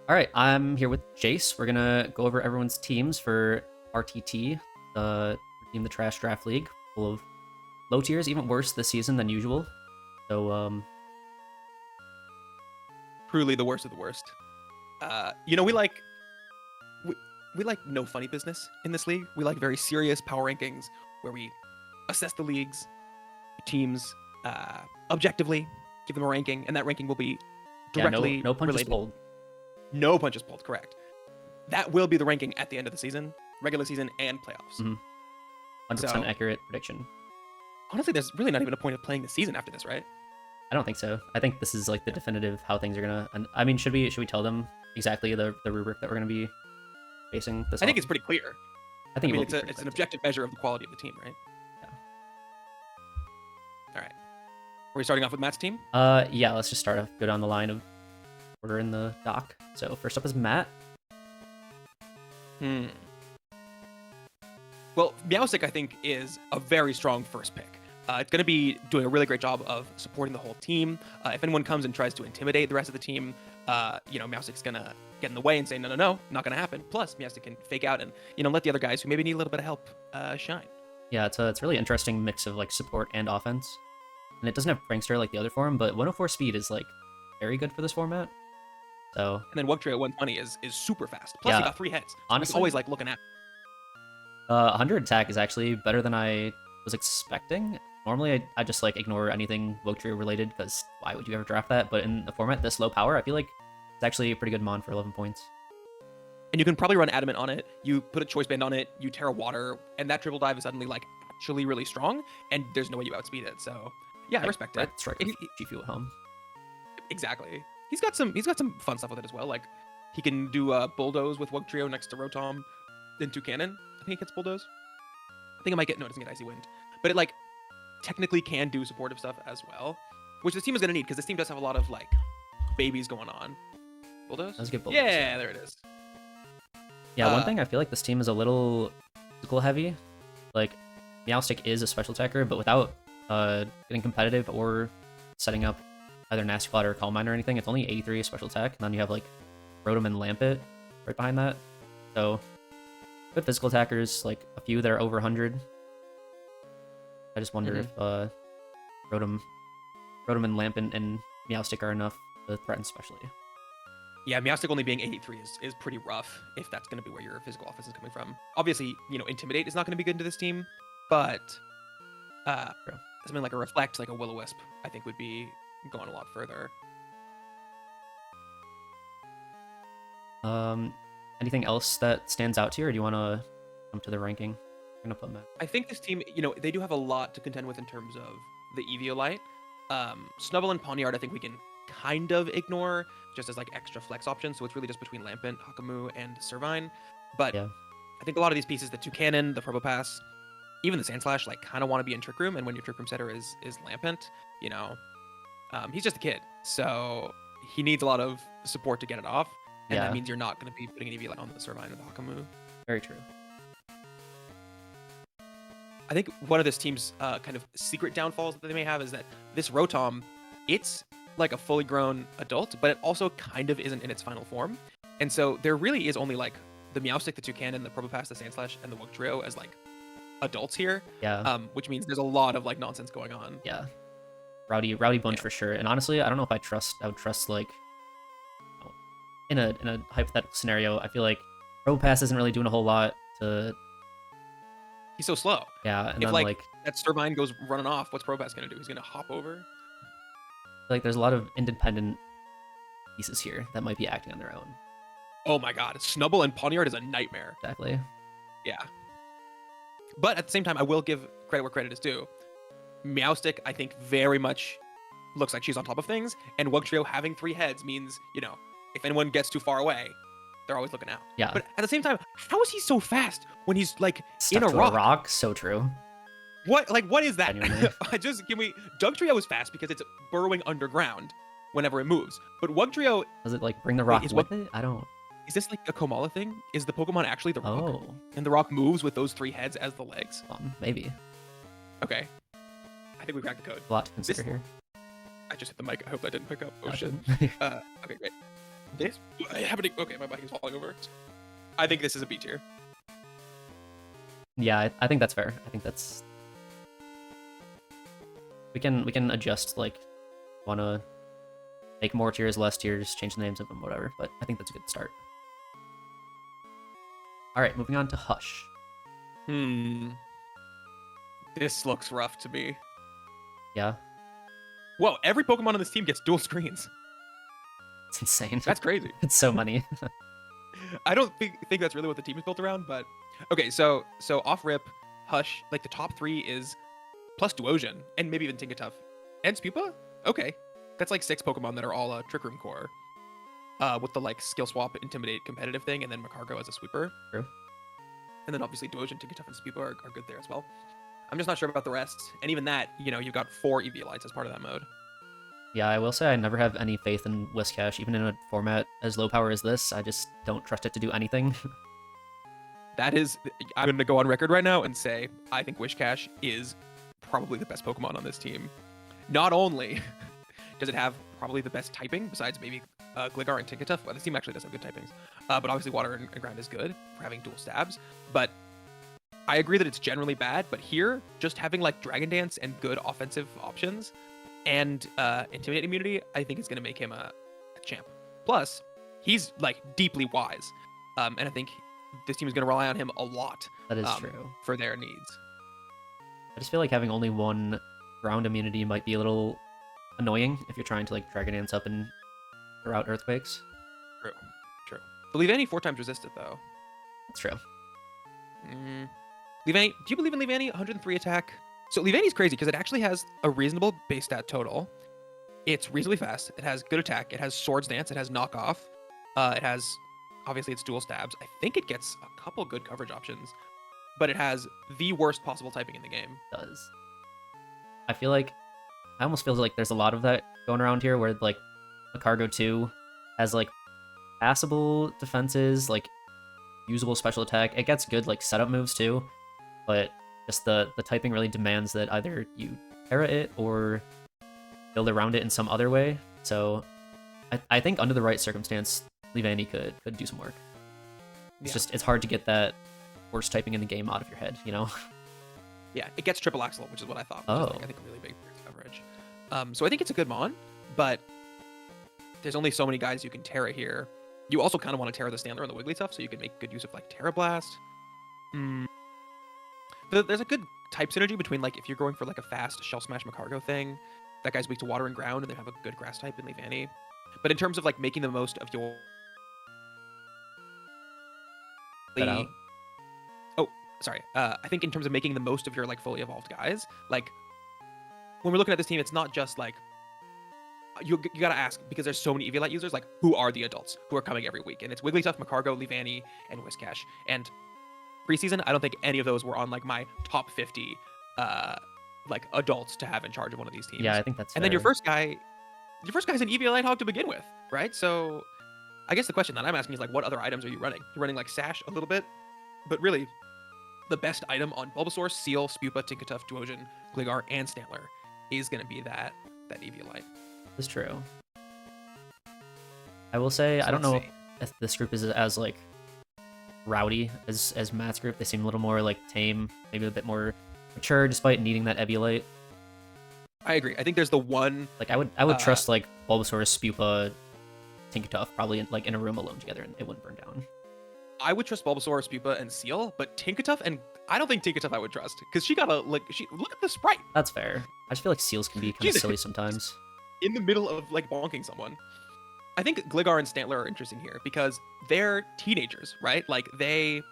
All right, I'm here with Jace. We're gonna go over everyone's teams for RTT, the Redeem the Trash Draft League, full of low tiers, even worse this season than usual. So, Truly the worst of the worst. We like no funny business in this league. We like very serious power rankings where we assess the leagues, teams, objectively, give them a ranking, and that ranking will be yeah, directly no punches related. pulled. No punches pulled. Correct. That will be the ranking at the end of the season, regular season and playoffs. 100% So accurate prediction. honestly, there's really not even a point of playing the season after this, right? I don't think so. I think this is like the definitive how things are gonna. And I mean, should we tell them exactly the rubric that we're gonna be basing this? I think off? it's pretty clear. I think I mean, it will be it's an pretty objective measure of the quality of the team, right? Yeah. All right. Are we starting off with Matt's team? Yeah. Let's just start off. Go down the line of order in the doc. So first up is Matt. Well, Meowstic, I think, is a very strong first pick. It's going to be doing a really great job of supporting the whole team. If anyone comes and tries to intimidate the rest of the team, Meowstic's going to get in the way and say, no, not going to happen. Plus, Meowstic can fake out and, let the other guys who maybe need a little bit of help shine. Yeah, it's a really interesting mix of like support and offense. And it doesn't have Prankster like the other form, but 104 speed is like very good for this format. So And then Wugtrio at 120 is super fast. Plus, Yeah, he got 3 heads. So honestly- he's always like looking at. 100 attack is actually better than I was expecting. Normally, I just like ignore anything Wugtrio related because why would you ever draft that? But in a format this low power, I feel like it's actually a pretty good mon for 11 points. And you can probably run Adamant on it. You put a Choice Band on it. You Terra Water, and that triple dive is suddenly like actually really strong. And there's no way you outspeed it. So yeah, I respect it. Strike And G Fuel at home. Exactly. He's got some fun stuff with it as well. Like he can do bulldoze with Wugtrio next to Rotom into Cannon. I think it gets bulldoze. I think it might get no, it doesn't get Icy Wind. But it like technically can do supportive stuff as well. Which this team is gonna need because this team does have a lot of like babies going on. Bulldoze? Let's get bulldoze. Yeah, there it is. Yeah, one thing I feel like this team is a little physical heavy. Like Meowstic is a special attacker, but without getting competitive or setting up either Nasty Plot or Calm Mind or anything, it's only 83 special attack, and then you have like Rotom and Lampet right behind that. So good physical attackers, like a few that are over 100. I just wonder if Rotom and Lampet and Meowstic are enough to threaten specially. Yeah, Meowstic only being 83 is pretty rough if that's going to be where your physical offense is coming from. Obviously, Intimidate is not going to be good into this team, but something like a Reflect, like a Will-O-Wisp, I think would be going a lot further. Anything else that stands out to you, or do you want to come to the ranking? I'm gonna put Matt. I think this team, they do have a lot to contend with in terms of the Eviolite. Snubbull and Pawniard, I think we can kind of ignore just as like extra flex options. So it's really just between Lampent, Hakamu, and Servine. But Yeah. I think a lot of these pieces, the Toucanon, the Probopass, even the Sandslash, like kind of want to be in Trick Room. And when your Trick Room setter is Lampent, he's just a kid. So he needs a lot of support to get it off. And that means you're not going to be putting an Eviolite on the Servine or the Hakamu. Very true. I think one of this team's kind of secret downfalls that they may have is that this Rotom, it's like a fully grown adult, but it also kind of isn't in its final form. And so there really is only like the Meowstic, the Toucanon, the Probopass, the Sandslash, and the Wugtrio as like adults here. Yeah. Which means there's a lot of like nonsense going on. Yeah. Rowdy bunch for sure. And honestly, I don't know if I would trust like in a hypothetical scenario, I feel like Probopass isn't really doing a whole lot to. He's so slow. Yeah, and if then like that Servine goes running off, what's Probopass gonna do? He's gonna hop over. Like there's a lot of independent pieces here that might be acting on their own. Oh my god, Snubbull and Pawniard is a nightmare. Exactly. Yeah. But at the same time, I will give credit where credit is due. Meowstic, I think, very much looks like she's on top of things, and Wugtrio having 3 heads means, if anyone gets too far away, they're always looking out. Yeah. But at the same time, how is he so fast when he's like Stuck in a to rock? So true. What is that? Genuinely. Dugtrio is fast because it's burrowing underground whenever it moves. But Wugtrio, Does it like bring the rock is with it? I don't. is this like a Komala thing? Is the Pokemon actually the rock? Oh. And the rock moves with those 3 heads as the legs? Maybe. Okay. I think we cracked the code. A lot to consider here. I just hit the mic. I hope that didn't pick up. Oh Gotcha. shit. Okay, great. This happening. Okay, my mic is falling over. I think this is a B tier. Yeah, I think that's fair. I think that's we can adjust, like, wanna make more tiers, less tiers, change the names of them, whatever. But I think that's a good start. All right, moving on to Hush. This looks rough to me. Yeah, Whoa, every Pokemon on this team gets dual screens. it's insane. That's crazy. It's so many. I don't think that's really what the team is built around, but okay, so off rip, Hush, like the top 3 is plus Duosion, and maybe even Tinkaton, and Spupa? Okay. That's like 6 Pokemon that are all Trick Room core. With the like skill swap, intimidate, competitive thing, and then Macargo as a sweeper. True. And then obviously Duosion, Tinkaton, and Spupa are good there as well. I'm just not sure about the rest. And even that, you know, you've got 4 Eviolites as part of that mode. Yeah, I will say I never have any faith in Whiscash, even in a format as low power as this. I just don't trust it to do anything. That is, I'm going to go on record right now and say I think Whiscash is probably the best Pokemon on this team. Not only does it have probably the best typing, besides maybe Gligar and Tinkaton. Well, this team actually does have good typings. But obviously Water and Ground is good for having dual stabs. But I agree that it's generally bad, but here, just having like Dragon Dance and good offensive options and Intimidate immunity, I think is going to make him a champ. Plus, he's like deeply wise. And I think this team is going to rely on him a lot. That is true. For their needs. I just feel like having only one ground immunity might be a little annoying if you're trying to like Dragon Dance up and throw out Earthquakes. True. The Leavanny 4 times resisted though. That's true. Leavanny, do you believe in Leavanny? 103 attack. So Leavanny's crazy because it actually has a reasonable base stat total. It's reasonably fast. It has good attack. It has Swords Dance. It has Knockoff. It has, obviously, it's dual stabs. I think it gets a couple good coverage options, but it has the worst possible typing in the game. It does. I feel like, I almost feel like there's a lot of that going around here where like Macargo 2 has like passable defenses, like usable special attack. It gets good like setup moves too, but just the typing really demands that either you Terra it or build around it in some other way. So I think under the right circumstance, Leavanny could do some work. It's just, it's hard to get that worst typing in the game out of your head, you know? Yeah, it gets triple axle, which is what I thought. Oh. Which is, like, I think really big coverage. So I think it's a good mon, but there's only so many guys you can Terra here. You also kind of want to Terra the Standler and the Wigglytuff, so you can make good use of like Terra Blast. But there's a good type synergy between like if you're going for like a fast Shell Smash Macargo thing, that guy's weak to water and ground, and they have a good grass type in Leavanny. But in terms of like making the most of your I think in terms of making the most of your like fully evolved guys, like when we're looking at this team, it's not just like you gotta ask, because there's so many Eviolite users, like who are the adults who are coming every week? And it's Wigglytuff, Macargo, Leavanny, and Whiscash. And preseason, I don't think any of those were on like my top 50 like adults to have in charge of one of these teams. Yeah, I think that's fair. And then your first guy's an Eviolite Hog to begin with, right? So I guess the question that I'm asking is like, what other items are you running? You're running like Sash a little bit, but really the best item on Bulbasaur, Seal, Spupa, Tinkaton, Duosion, Gligar, and Stantler is going to be that Eviolite. That's true. I will say, So I don't let's know see. if this group is as like rowdy as Matt's group. They seem a little more like tame, maybe a bit more mature, despite needing that Eviolite. I agree. I think there's the one. Like I would trust like Bulbasaur, Spupa, Tinkaton probably in a room alone together, and it wouldn't burn down. I would trust Bulbasaur, Spupa, and Seal, but Tinkaton, and I don't think Tinkaton I would trust because she got look at the sprite That's fair. I just feel like Seals can be kind of Jesus. silly sometimes. in the middle of like bonking someone. I think Gligar and Stantler are interesting here because they're teenagers, right? Like there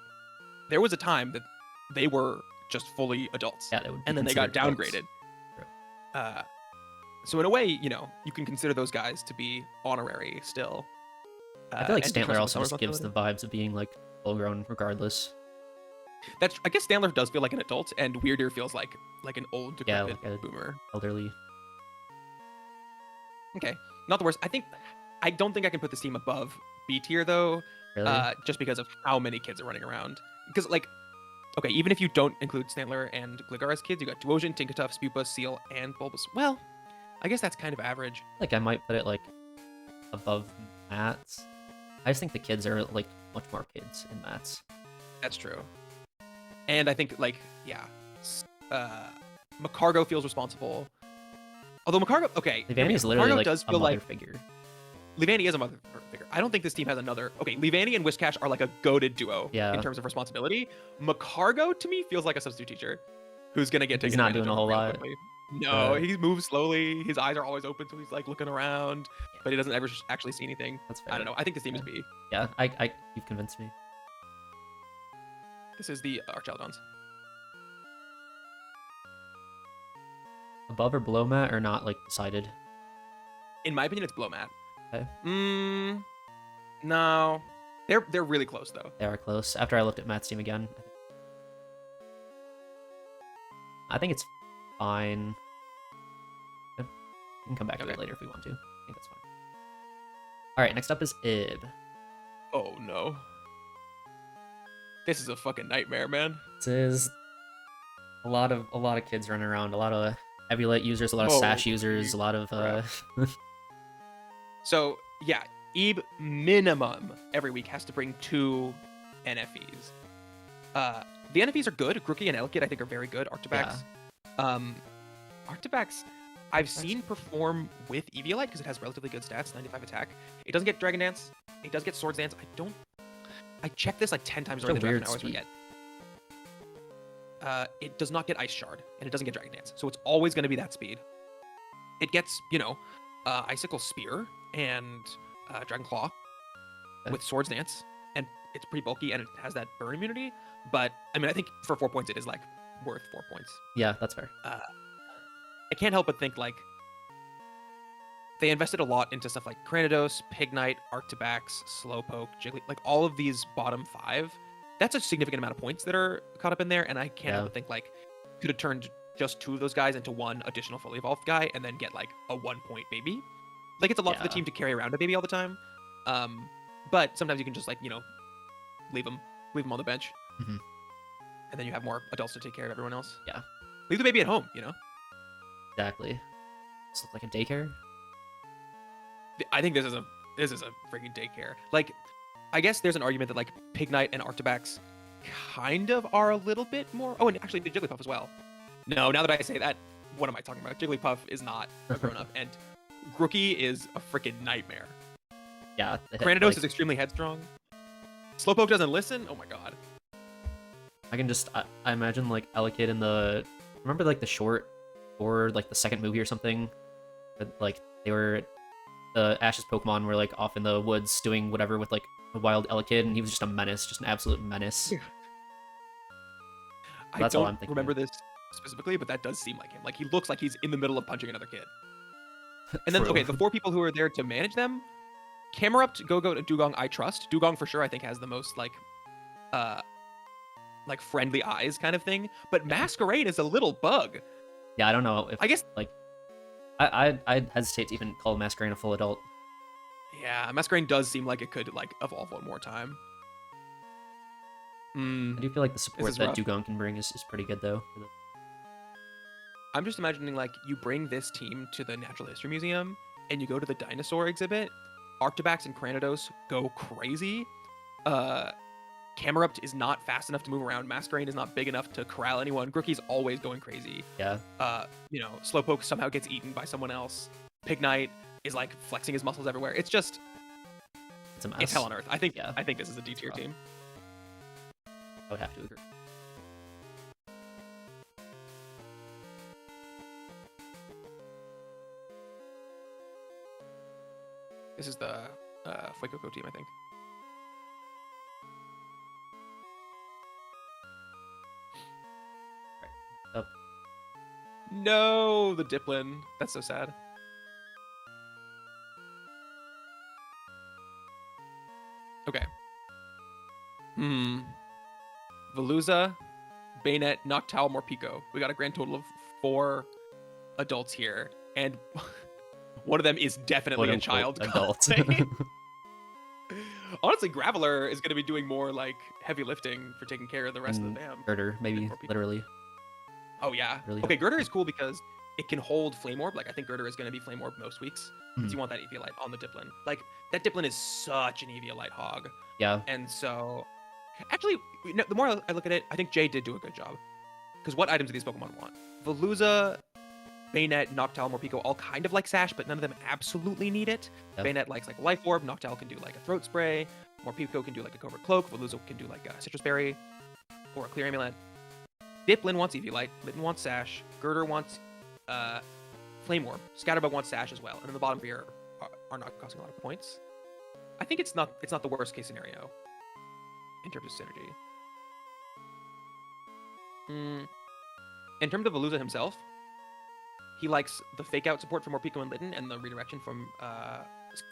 was a time that they were just fully adults, Yeah, that would be and then they got considered downgraded. True. So in a way, you know, you can consider those guys to be honorary still. I feel like and to Stantler trust also with just gives the vibes of being like full grown regardless. That's, I guess Stantler does feel like an adult, and Weirdeer feels like an old Yeah, decrepit like a boomer. elderly. Okay, not the worst. I don't think I can put this team above B tier though, Really? just because of how many kids are running around. Because like, okay, even if you don't include Stantler and Gligar as kids, you got Duosion, Tinkaton, Spupa, Seal, and Bulbasaur. Well, I guess that's kind of average. Like I might put it like above Matt's. I just think the kids are like much more kids in Mats. That's true. And I think like McCargo feels responsible. Although McCargo, okay, Levani is literally like a mother figure. Levani is a mother figure. I don't think this team has another. Okay, Levani and Whiscash are like a goated duo in terms of responsibility. McCargo to me feels like a substitute teacher who's gonna get taken. He's not doing a whole lot. Quickly. No, he moves slowly. His eyes are always open, so he's like looking around, but he doesn't ever actually see anything. That's fair. I don't know. I think this team is B. Yeah, you've convinced me. This is the Archeldons. Above or below Matt or not like decided? In my opinion, it's below Matt. Okay. No, they're really close though. They are close. After I looked at Matt's team again, I think it's fine. We can come back to it later if we want to. I think that's fine. All right, next up is Ib. Oh no. This is a fucking nightmare, man. This is a lot of kids running around, a lot of heavy light users, a lot of sash users, a lot of So yeah, Ib minimum every week has to bring 2 NFEs. The NFEs are good. Grookie and Elkid I think are very good. Arctibax. Yeah. Arctibax I've seen perform with Eviolite because it has relatively good stats, 95 attack. It doesn't get Dragon Dance. It does get Swords Dance. I checked this like 10 times during the draft and I always forget. It does not get Ice Shard, and it doesn't get Dragon Dance. So it's always going to be that speed. It gets, Icicle Spear and Dragon Claw with Swords Dance, and it's pretty bulky, and it has that burn immunity. But, I mean, I think for 4 points, it is, like, worth 4 points. Yeah, that's fair. I can't help but think, like, they invested a lot into stuff like Cranidos, Pignite, Arctibax, Slowpoke, Jiggly, like, all of these bottom 5. That's a significant amount of points that are caught up in there, and I can't help but think, like, could have turned just 2 of those guys into 1 additional fully evolved guy and then get, like, a 1-point baby. Like, it's a lot for the team to carry around a baby all the time. But sometimes you can just, like, leave them on the bench. Mm-hmm. And then you have more adults to take care of everyone else. Yeah. Leave the baby at home, Exactly. This looks like a daycare. I think this is a freaking daycare. Like, I guess there's an argument that, like, Pignite and Arctibax kind of are a little bit more... Oh, and actually the Jigglypuff as well. No, now that I say that, what am I talking about? Jigglypuff is not a grown-up, and Grookie is a freaking nightmare. Yeah. Cranidos is extremely headstrong. Slowpoke doesn't listen? Oh my god. I can just... I imagine, like, Elekid in the... Remember, like, the short or, like, the second movie or something? But, like, they were... The Ash's Pokemon were, like, off in the woods doing whatever with, like, a wild Elekid, and he was just a menace, just an absolute menace. I don't remember this specifically, but that does seem like him. Like, he looks like he's in the middle of punching another kid. And then, okay, the 4 people who are there to manage them, Camerupt, Go-Go, and Dugong, I trust. Dugong, for sure, I think has the most, like friendly eyes kind of thing. But Masquerade is a little bug. Yeah, I don't know if... I guess... Like, I'd hesitate to even call Masquerade a full adult. Yeah, Masquerade does seem like it could, like, evolve one more time. I do feel like the support that Dugong can bring is pretty good, though. I'm just imagining, like, you bring this team to the Natural History Museum, and you go to the dinosaur exhibit. Arctibax and Cranidos go crazy. Camerupt is not fast enough to move around. Masquerade is not big enough to corral anyone. Grookie's always going crazy. Yeah. Slowpoke somehow gets eaten by someone else. Pignite is, like, flexing his muscles everywhere. It's just... It's a mess. It's hell on earth. I think this is a D-tier team. I would have to agree. This is the Fuecoco team, I think. Right. Up. No, the Diplin. That's so sad. Okay. Veluza, Bayonet, Noctowl, Morpeko. We got a grand total of 4 adults here, and one of them is definitely a child. Adult. Honestly, Graveler is going to be doing more, like, heavy lifting for taking care of the rest of the fam. Girder, maybe, literally. Oh, yeah. Really okay, Girder is cool because it can hold Flame Orb. Like I think Girder is going to be Flame Orb most weeks. Because you want that Eviolite on the Diplin. Like that Diplin is such an Eviolite hog. Yeah. And so, actually, the more I look at it, I think Jay did do a good job. Because what items do these Pokemon want? Veluza, Bayonet, Noctowl, Morpeko all kind of like Sash, but none of them absolutely need it. Yep. Bayonet likes like Life Orb, Noctowl can do like a Throat Spray, Morpeko can do like a Covert Cloak, Veluza can do like a Citrus Berry or a Clear Amulet. Diplin wants Eviolite, Litten wants Sash, Girder wants Flame Orb, Scatterbug wants Sash as well, and then the bottom three are not costing a lot of points. I think it's not the worst case scenario in terms of synergy. In terms of Veluza himself, he likes the fake out support from Morpeko and Litten and the redirection from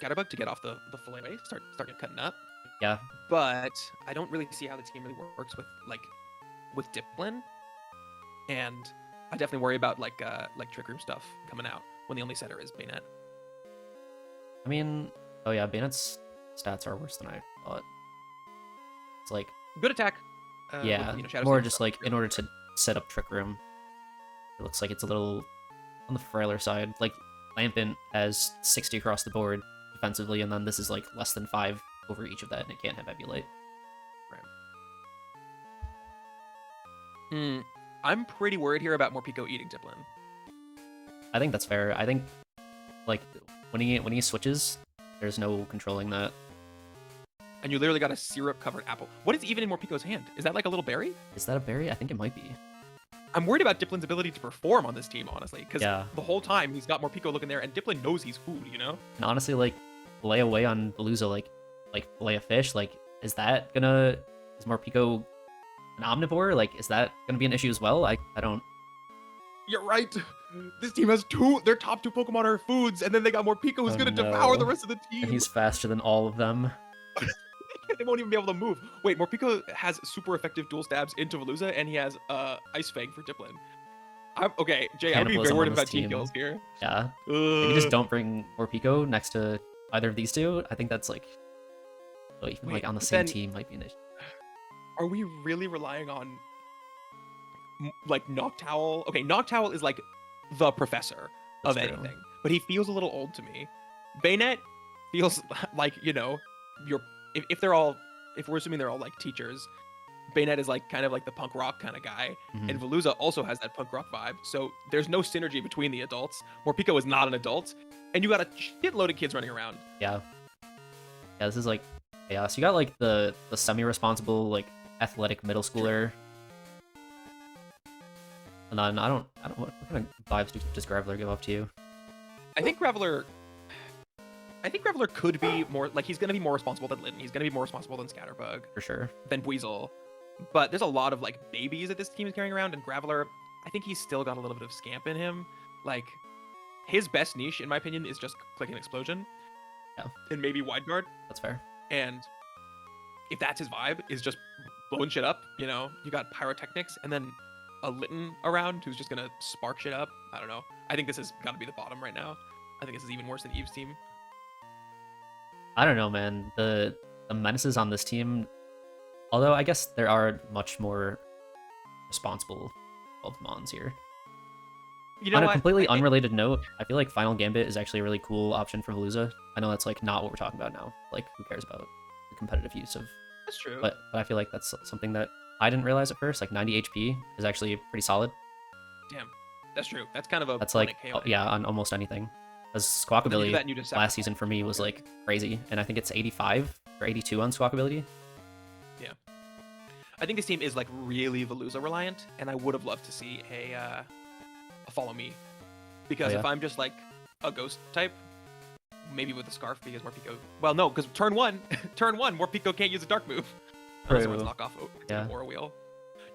Scatterbug to get off the full away, start cutting up. Yeah. But I don't really see how the team really works with Diplin, and I definitely worry about like Trick Room stuff coming out when the only setter is Bayonet. I mean, oh yeah, Bayonet's stats are worse than I thought. It's like good attack. Yeah, with, Shadow more Sneak just stuff. like in order to set up Trick Room. It looks like it's a little on the frailer side. Like Lampent has 60 across the board defensively, and then this is like less than 5 over each of that, and it can't have Eviolite. Right. I'm pretty worried here about Morpeko eating Diplin. I think that's fair. I think like when he switches, there's no controlling that. And you literally got a syrup-covered apple. What is even in Morpeko's hand? Is that like a little berry? Is that a berry? I think it might be. I'm worried about Diplin's ability to perform on this team, honestly, because Yeah. the whole time he's got Morpeko looking there, and Diplin knows he's food, you know? And honestly, like lay away on Veluza, like fillet a fish. Like, is Morpeko an omnivore? Like, is that gonna be an issue as well? I don't. You're right. This team has their top two Pokemon are foods, and then they got Morpeko who's Oh, gonna devour the no. rest of the team. And he's faster than all of them. They won't even be able to move. Wait, Morpeko has super effective dual stabs into Veluza, and he has Ice Fang for Diplin. Okay, Jay, I'm being very Cannibalism worried on about this team team. kills here. Yeah. If you just don't bring Morpeko next to either of these two, I think that's like, even Wait, like on the but same then- team might be an issue. Are we really relying on like Noctowl? Okay, Noctowl is like the professor of That's true. anything, but he feels a little old to me. Bayonet feels like, if we're assuming they're all like teachers, Bayonet is like kind of like the punk rock kind of guy, Mhm. and Veluza also has that punk rock vibe. So there's no synergy between the adults. Morpeko is not an adult, and you got a shitload of kids running around. Yeah. Yeah, this is like chaos. You got like the semi-responsible, like athletic middle schooler. And then I don't what kind of vibes does Graveler give off to you? I think Graveler could be more like, he's gonna be more responsible than Litten. He's gonna be more responsible than Scatterbug, For sure. than Weasel. But there's a lot of like babies that this team is carrying around, and Graveler, I think he's still got a little bit of scamp in him. Like, his best niche, in my opinion, is just Click and Explosion. Yeah. And maybe Wide Guard. That's fair. And if that's his vibe, is just blowing shit up, you got Pyrotechnics, and then a Litten around who's just gonna spark shit up. I don't know. I think this has got to be the bottom right now. I think this is even worse than Eve's team. I don't know, man. The menaces on this team, although I guess there are much more responsible Mons here. You know On a what? completely unrelated note, I feel like Final Gambit is actually a really cool option for Veluza. I know that's like not what we're talking about now. Like, who cares about the competitive use of? That's true. But I feel like that's something that I didn't realize at first. Like 90 HP is actually pretty solid. Damn, that's true. That's kind of a That's like chaotic. yeah, on almost anything. As But then you do Squawkability that and you just last season for me was like crazy, and I think it's 85 or 82 on Squawkability. I think this team is like really Veluza reliant, and I would have loved to see a follow me, because yeah. if I'm just like a ghost type, maybe with a scarf, because Morpeko. Well, no, because turn one, Morpeko can't use a dark move. Unless it wants to knock off Yeah. Aura Wheel.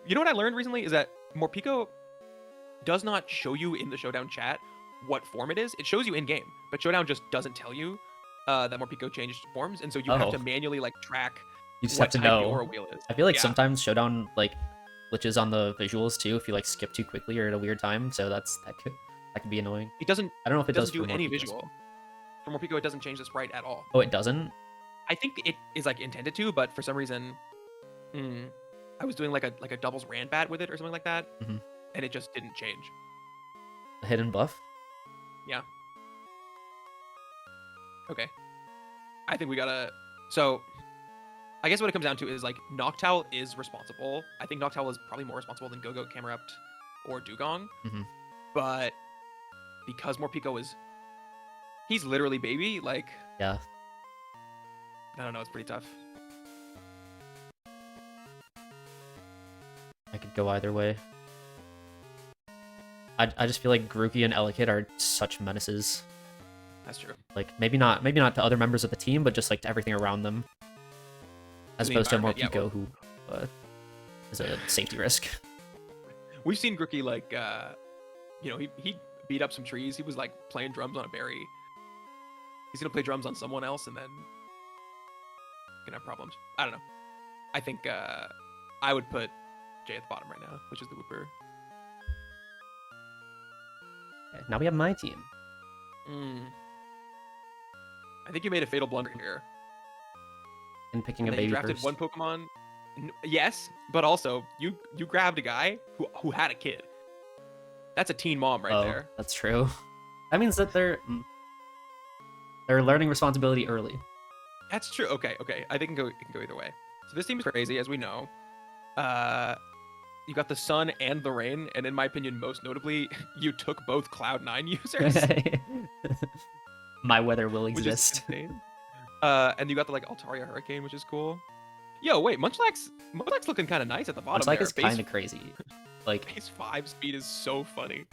You know what I learned recently is that Morpeko does not show you in the Showdown chat what form it is. It shows you in game, but Showdown just doesn't tell you that Morpeko changed forms, and so you have to manually like track. You just what have to type the know. Aura Wheel is. I feel like Yeah. sometimes Showdown like glitches on the visuals too if you like skip too quickly or at a weird time. So that could be annoying. It doesn't. I don't know if it does do for any Morpeko. visual. For Morpeko, it doesn't change the sprite at all. Oh, it doesn't. I think it is like intended to, but for some reason, I was doing like a doubles Ranbat with it or something like that, Mhm. and it just didn't change. a hidden buff. Yeah. Okay. I think we gotta. So, I guess what it comes down to is like Noctowl is responsible. I think Noctowl is probably more responsible than Go-Go, Camerupt, or Dugong. Hmm. But because Morpeko is, he's literally baby. Like, Yeah. I don't know. It's pretty tough. I could go either way. I just feel like Grookey and Elekid are such menaces. That's true. Like maybe not to other members of the team, but just like to everything around them. As The opposed to environment, yeah, Morpeko, who is a safety risk. We've seen Grookey like, he beat up some trees. He was like playing drums on a berry. He's gonna play drums on someone else, and then gonna have problems. I don't know. I think I would put Jay at the bottom right now, which is the Wooper. Okay, now we have my team. I think you made a fatal blunder here. In picking And a then you baby drafted first. one Pokemon. Yes, but also you grabbed a guy who had a kid. That's a teen mom right there. That's true. That means that they're learning responsibility early. That's true. Okay. I think it can go either way. So this team is crazy, as we know. You got the sun and the rain, and in my opinion, most notably, you took both Cloud9 users, My weather will which is exist. insane. And you got the like Altaria Hurricane, which is cool. Yo, wait, Munchlax's looking kind of nice at the bottom. It's like there. it's kind of crazy. Like Base 5 speed is so funny.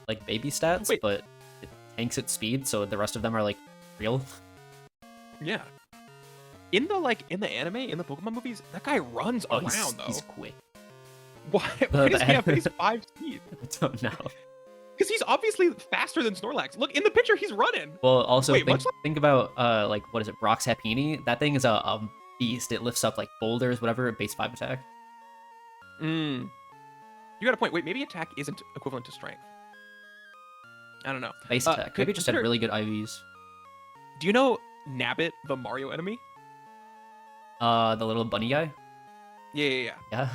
like baby stats, Wait. but it tanks its speed, so the rest of them are like real. Yeah. In the anime, in the Pokemon movies, that guy runs around though. He's quick. Why does he have base 5 speed? I don't know. Because he's obviously faster than Snorlax. Look, in the picture, he's running. Well, also Wait, think about like what is it, Brock's Happini? That thing is a beast. It lifts up like boulders, whatever, base 5 attack. You got a point. Wait, maybe attack isn't equivalent to strength. I don't know. Base attack. Maybe it just had really good IVs. Do you know Nabbit, the Mario enemy? The little bunny guy? Yeah. Yeah.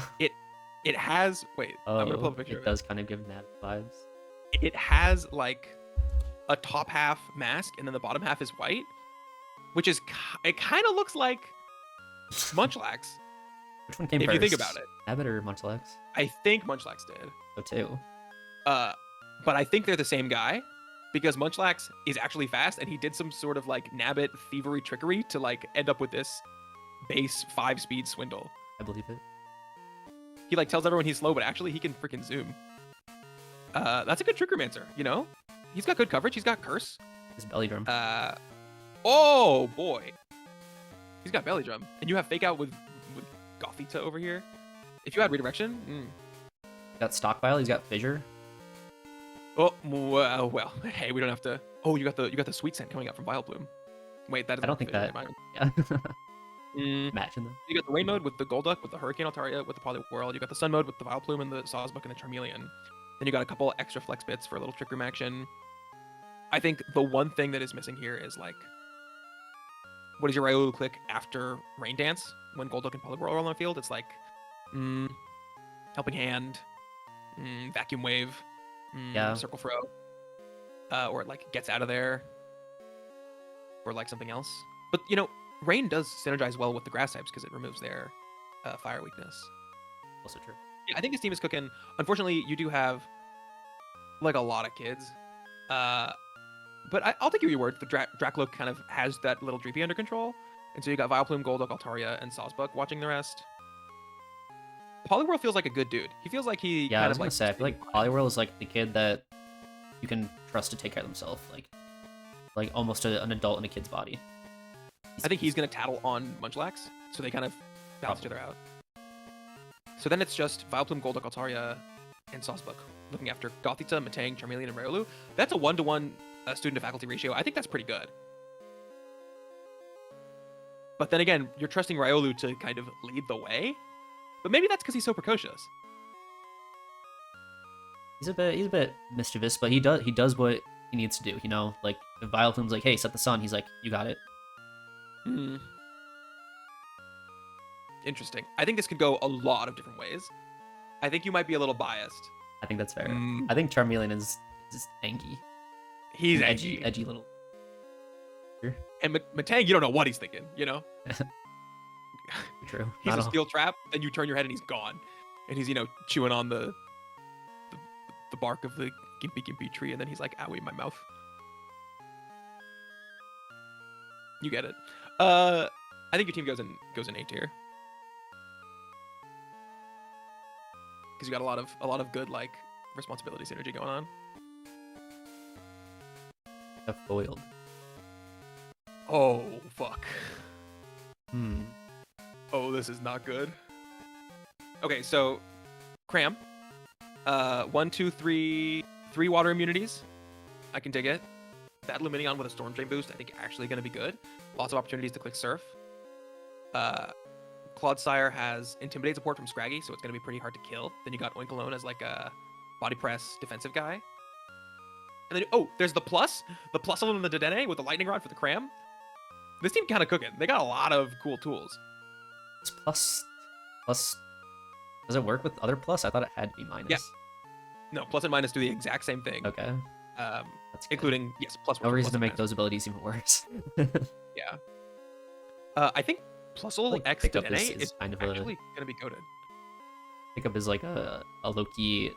It has. Wait, I'm gonna pull up a picture. It does kind of give Nat vibes. It has like a top half mask and then the bottom half is white, which is it kind of looks like Munchlax. Which one came if first? you think about it. Nabbit or Munchlax? I think Munchlax did. Oh, too. But I think they're the same guy because Munchlax is actually fast and he did some sort of like Nabbit thievery trickery to like end up with this base 5 speed swindle. I believe it. He like tells everyone he's slow, but actually he can freaking zoom. That's a good Trickermancer, you know? He's got good coverage. He's got Curse. His belly drum. Oh boy. He's got Belly Drum. And you have Fake Out with Gothita over here. If you had Redirection, He's got Stockpile. He's got Fissure. Oh, well, hey, we don't have to. Oh, you got the Sweet Scent coming out from Vileplume. Wait, that is. I don't think that. Yeah. Imagine them. You got the Rain mode with the Golduck, with the Hurricane Altaria, with the Poliwhirl. You got the Sun mode with the Vileplume and the Sawsbuck and the Charmeleon. Then you got a couple extra Flex Bits for a little Trick Room action. I think the one thing that is missing here is like, what does your Riolu click after Rain Dance when Golduck and Poliwhirl are on the field? It's like, Helping Hand, Vacuum Wave, Yeah. Circle Throw, or it like gets out of there, or like something else. But you know, Rain does synergize well with the grass types because it removes their fire weakness. Also true. Yeah, I think this team is cooking. Unfortunately, you do have like a lot of kids. But I'll take you your word. The Dracloak kind of has that little Dreepy under control. And so you got Vileplume, Golduck, Altaria, and Sawsbuck watching the rest. Poliwhirl feels like a good dude. He feels like he Yeah, I kind was of gonna like... say, I feel like Poliwhirl is like the kid that you can trust to take care of themselves. Like almost an adult in a kid's body. I think he's going to tattle on Munchlax, so they kind of balance each other out. So then it's just Vileplume, Golduck, Altaria, and Sawsbuck looking after Gothita, Metang, Charmeleon, and Riolu. That's a 1-to-1 student-to-faculty ratio. I think that's pretty good. But then again, you're trusting Riolu to kind of lead the way. But maybe that's because he's so precocious. He's a bit mischievous, but he does what he needs to do. You know, like if Vileplume's like, "Hey, set the sun," he's like, "You got it." Interesting. I think this could go a lot of different ways. I think you might be a little biased I think that's fair. I think Charmeleon is tanky. He's edgy little. And Matang, you don't know what he's thinking, you know? True. He's a steel trap, then you turn your head and he's gone. And he's, chewing on the bark of the Gimpy tree, and then he's like, owie, my mouth. You get it. I think your team goes in A tier. Because you got a lot of good, like, responsibility synergy going on. A foiled. Oh, fuck. Hmm. Oh, this is not good. Okay, so Cram. 1, 2, 3 water immunities. I can dig it. That Lumineon with a Storm Drain boost, I think actually going to be good. Lots of opportunities to click Surf. Clodsire has Intimidate support from Scraggy, so it's going to be pretty hard to kill. Then you got Oinkologne as like a body press defensive guy. And then, oh, there's the plus. The plus on the Dedenne with the Lightning Rod for the Cram. This team kind of cooking. They got a lot of cool tools. It's plus. Does it work with other plus? I thought it had to be minus. Yeah. No, plus and minus do the exact same thing. Okay. Including, yes, plus. No reason to make those abilities even worse. Yeah. I think Plusle like X Pickup Dedenne is kind of actually going to be goated. Pickup is like a low-key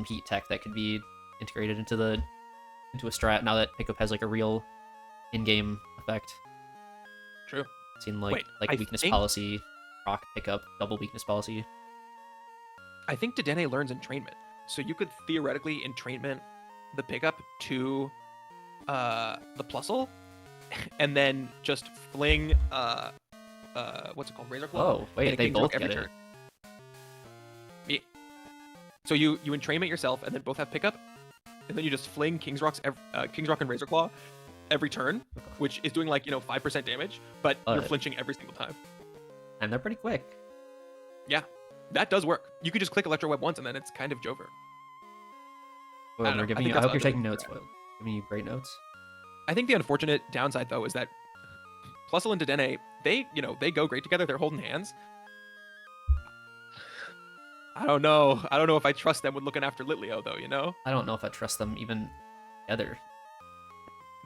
heat tech that could be integrated into a strat now that Pickup has like a real in-game effect. True. Seen like weakness policy, rock pickup, double weakness policy. I think Dedenne learns entrainment, so you could theoretically entrainment the Pickup to the Plusle, and then just fling what's it called, Razor Claw. Oh wait, they both get it. Yeah. So you entrainment yourself, and then both have Pickup, and then you just fling King's Rock and Razor Claw every turn, which is doing like 5% damage, but you're flinching every single time. And they're pretty quick. Yeah, that does work. You could just click Electro Web once, and then it's kind of Jover. Well, I hope you're taking notes, Foil. Giving you great notes. I think the unfortunate downside though is that Plusle and Dedenne, they go great together. They're holding hands. I don't know if I trust them with looking after Litleo though. I don't know if I trust them even together.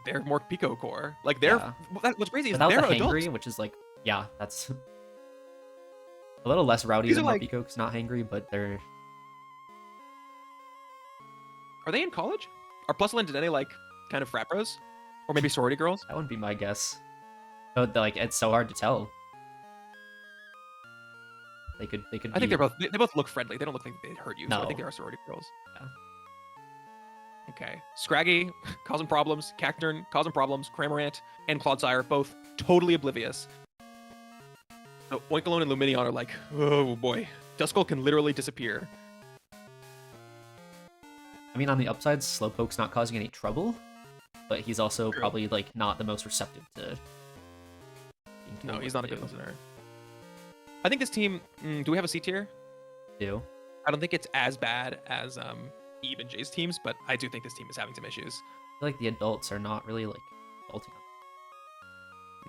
They're more Pico core. Like what's crazy is without they're the adults. hangry, which is like, yeah, that's a little less rowdy than like, Pico, because not hangry, but they're. Are they in college? Are Plusle and Dedenne like kind of frat bros, or maybe sorority girls? That wouldn't be my guess. But like, it's so hard to tell. They could. I think they both look friendly. They don't look like they'd hurt you. No. So I think they are sorority girls. Yeah. Okay. Scraggy causing problems. Cacturn causing problems. Cramorant and Clodsire both totally oblivious. So Oinkologne and Lumineon are like, oh boy. Duskull can literally disappear. I mean, on the upside, Slowpoke's not causing any trouble, but he's also probably like not the most receptive to. No, he's not a good listener. I think this team. Do we have a C tier? Do. I don't think it's as bad as Eve and Jace teams, but I do think this team is having some issues. I feel like the adults are not really like adulting.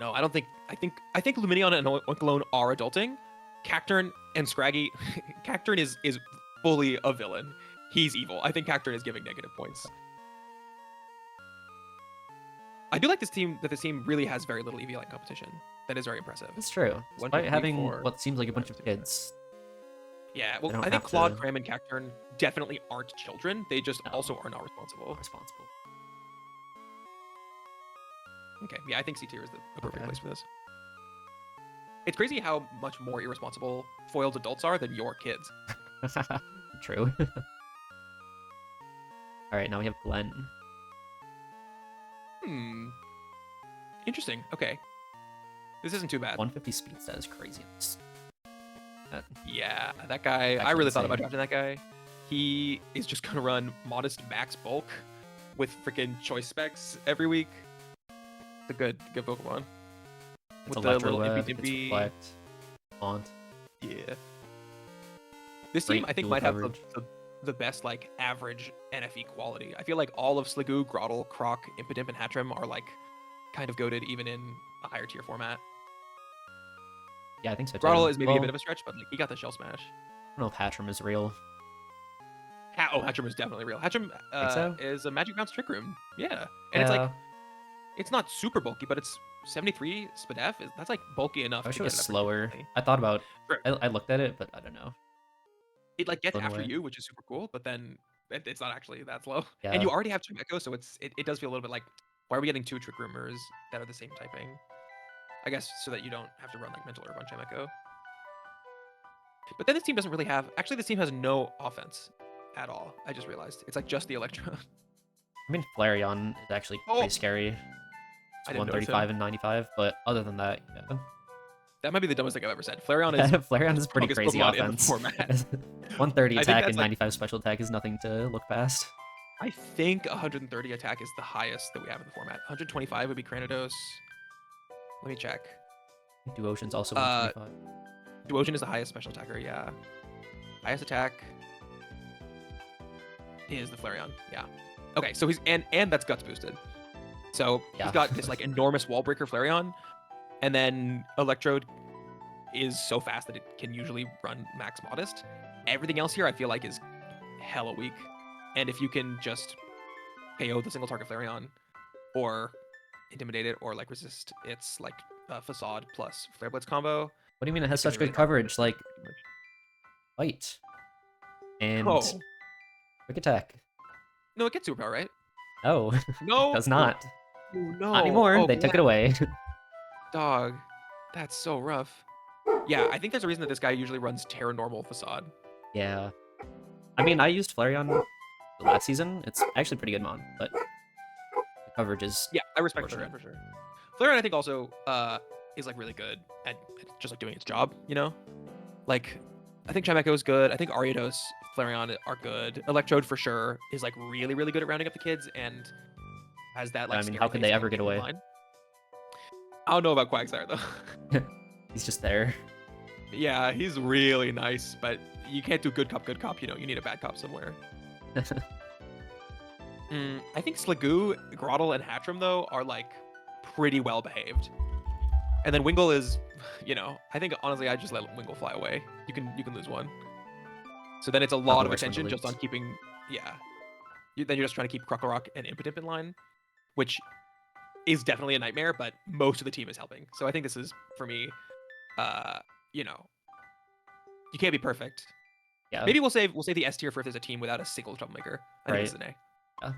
No, I don't think. I think Lumineon and Oinkologne are adulting. Cacturn and Scraggy. Cacturn is fully a villain. He's evil. I think Cacturn is giving negative points. I do like this team, that this team really has very little EV-like competition. That is very impressive. That's true. Despite having what seems like a bunch of kids. Yeah, well, I think Claude, Cram, and Cacturn definitely aren't children. They just also are not responsible. Okay, yeah, I think C tier is the appropriate place for this. It's crazy how much more irresponsible foiled adults are than your kids. True. Alright, now we have Glenn. Interesting. Okay. This isn't too bad. 150 speed stat is crazy. Yeah, that guy, I really thought about drafting that guy. He is just going to run modest max bulk with freaking choice specs every week. It's a good Pokemon. With the little impy reflect, font. Yeah. This team, I think, might have the best, like, average NFE quality. I feel like all of Sliggoo, Grotle, Croc, Impidimp, and Hatchrim are, like, kind of goated even in a higher tier format. Yeah, I think so too. Grotle is maybe a bit of a stretch, but like, he got the Shell Smash. I don't know if Hatchrim is real. Oh, Hatcham is definitely real. Hatcham Think so? is a Magic Bounce Trick Room. Yeah, and it's like Yeah. it's not super bulky, but it's 73 SPDF. That's like bulky enough I to wish it get was it up slower. consistently. I thought about. Sure. I looked at it, but I don't know. It like gets Blown after away. you, which is super cool, but then it's not actually that slow. And Yeah. you already have Chimecho, so it does feel a little bit like, why are we getting 2 Trick Roomers that are the same typing? I guess so that you don't have to run like Mental Herb on Chimecho. But then this team doesn't really have. Actually, this team has no offense at all. I just realized it's like just the Electro. I mean, Flareon is actually Oh, pretty scary. I It's didn't notice 135 him. and 95, but other than that, yeah. That might be the dumbest thing I've ever said. Flareon is Flareon the is pretty strongest crazy Pokemon in the offense. format. 130 I think attack that's and like 95 special attack is nothing to look past. I think 130 attack is the highest that we have in the format. 125 would be Cranidos. Let me check. Duocean's also Uh, 125. Duosion is the highest special attacker. Yeah, highest attack is the Flareon. Yeah. Okay, so he's and that's guts boosted. So Yeah. he's got this like enormous wall breaker Flareon, and then Electrode is so fast that it can usually run max modest. Everything else here I feel like is hella weak. And if you can just KO the single target Flareon or intimidate it or like resist its like facade plus Flare Blitz combo, What do you mean it has it's gonna such be really good hard to coverage? finish Like, pretty much. fight. And Oh quick attack. no, it gets superpower, right? Oh, No, does not. oh, no. Not anymore. Oh, They took it away. dog. That's so rough. Yeah, I think there's a reason that this guy usually runs Terra Normal Facade. Yeah. I mean, I used Flareon last season. It's actually pretty good mon, but the coverage is Yeah, I respect unfortunate. Flareon for sure. Flareon, I think, also is like really good at just like doing its job. You know, like I think Chimecho is good. I think Ariados, Flareon are good. Electrode for sure is like really really good at rounding up the kids and has that like. I mean, scary how could face they on ever get the away? line. I don't know about Quagsire though. He's just there. Yeah, he's really nice, but you can't do good cop. You know, you need a bad cop somewhere. I think Sligoo, Groddle, and Hatcham though are like pretty well behaved. And then Wingull is, you know, I think honestly I just let Wingull fly away. You can lose one. So then it's a lot the of worst one to attention just lose. on keeping, yeah. Then you're just trying to keep Krokorok and Impotent in line, which is definitely a nightmare, but most of the team is helping. So I think this is for me, you know, you can't be perfect. Yeah. Maybe we'll save the S tier for if there's a team without a single troublemaker. I think this is an A. Yeah.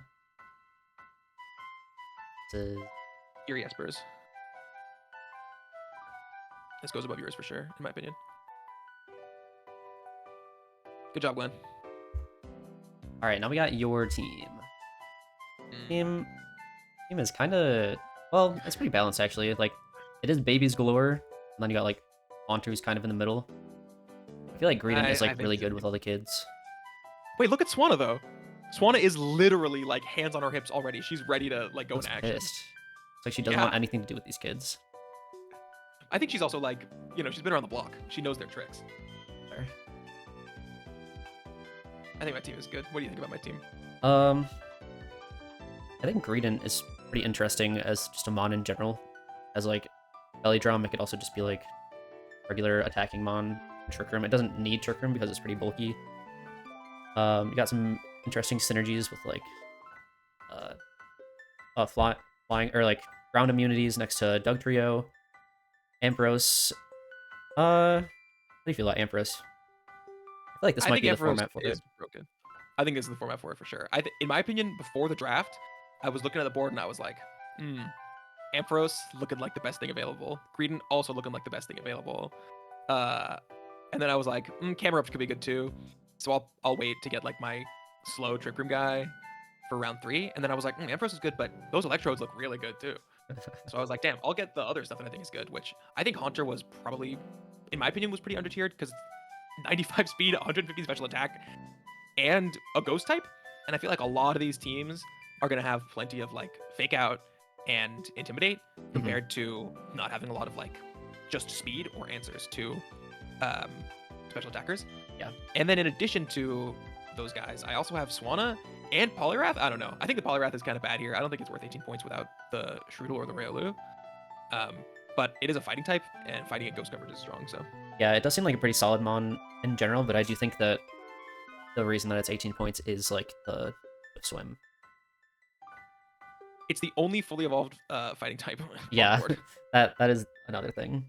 It's Eerie Espers. This goes above yours for sure, in my opinion. Good job, Glenn. all right, now we got your team. Mm. Team is kind of, well, it's pretty balanced actually. Like, it is babies galore, and then you got like Haunter who's kind of in the middle. I feel like Greedent is I like think really so. good with all the kids. Wait, look at Swanna though. Swanna is literally like hands on her hips already. She's ready to like go Looks into action. pissed. It's like she doesn't Yeah. want anything to do with these kids. I think she's also like, you know, she's been around the block. She knows their tricks. There. I think my team is good. What do you think about my team? I think Greedent is pretty interesting as just a mon in general. As like belly drum, it could also just be like regular attacking mon. Trick Room. It doesn't need Trick Room because it's pretty bulky. You got some interesting synergies with like flying or like ground immunities next to Doug Trio. Ampharos. How do you feel about Ampharos? I feel like this I might think be the Ampharos format for is it. broken. I think this is the format for it for sure. In my opinion, before the draft, I was looking at the board and I was like, Ampharos looking like the best thing available. Greedent also looking like the best thing available. And then I was like, Camerupt could be good too. So I'll wait to get like my slow Trick Room guy for round 3. And then I was like, Ampharos is good, but those Electrodes look really good too. So I was like, damn, I'll get the other stuff that I think is good, which I think Haunter was probably, in my opinion, was pretty under-tiered because 95 speed, 150 special attack, and a ghost type. And I feel like a lot of these teams are going to have plenty of like fake out and intimidate compared to not having a lot of like just speed or answers to special attackers. Yeah. And then in addition to those guys, I also have Swanna and Poliwrath. I don't know. I think the Poliwrath is kind of bad here. I don't think it's worth 18 points without the Shroodle or the Riolu. But it is a fighting type, and fighting at ghost coverage is strong, so. Yeah, it does seem like a pretty solid mon in general, but I do think that the reason that it's 18 points is like the swim. It's the only fully evolved fighting type on the Yeah, board. that is another thing.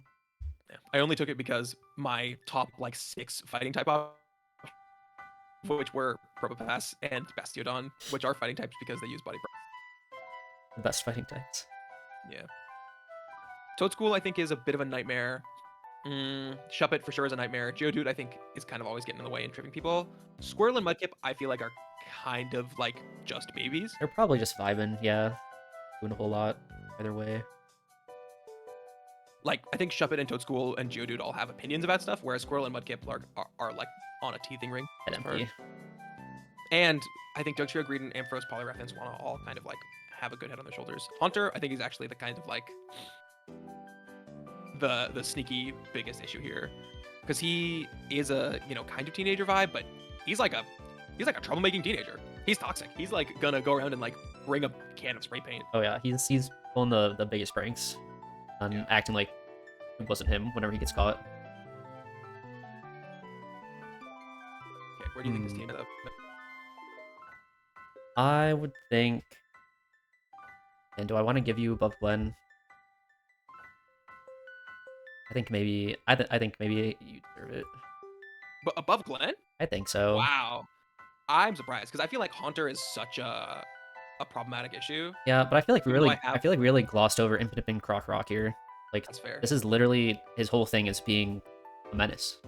Yeah. I only took it because my top like 6 fighting type which were Probopass and Bastiodon, which are fighting types because they use body press. The best fighting types. Yeah. Toadschool, I think, is a bit of a nightmare. Shuppet for sure is a nightmare. Geodude, I think, is kind of always getting in the way and tripping people. Squirrel and Mudkip, I feel like, are kind of like just babies. They're probably just vibing, yeah. Doing a whole lot either way. Like, I think Shuppet and Toadschool and Geodude all have opinions about stuff, whereas Squirrel and Mudkip are like on a teething ring. At empty. And I think Dugtrio, Greedent, Ampharos, Poliwrath, want to all kind of like have a good head on their shoulders. Haunter, I think, is actually the kind of like the sneaky biggest issue here, because he is a kind of teenager vibe, but he's like a troublemaking teenager. He's toxic. He's like gonna go around and like bring a can of spray paint. Oh yeah, he's pulling the biggest pranks and acting like it wasn't him whenever he gets caught. Okay, where do you think this team ends up? I would think. And do I want to give you above Glenn? I think maybe I think maybe you deserve it. But above Glenn? I think so. Wow, I'm surprised because I feel like Haunter is such a problematic issue. Yeah, but I feel like we Even though really I have- feel like we really glossed over Impidimp Croc Rock here. Like That's fair. this is literally his whole thing is being a menace.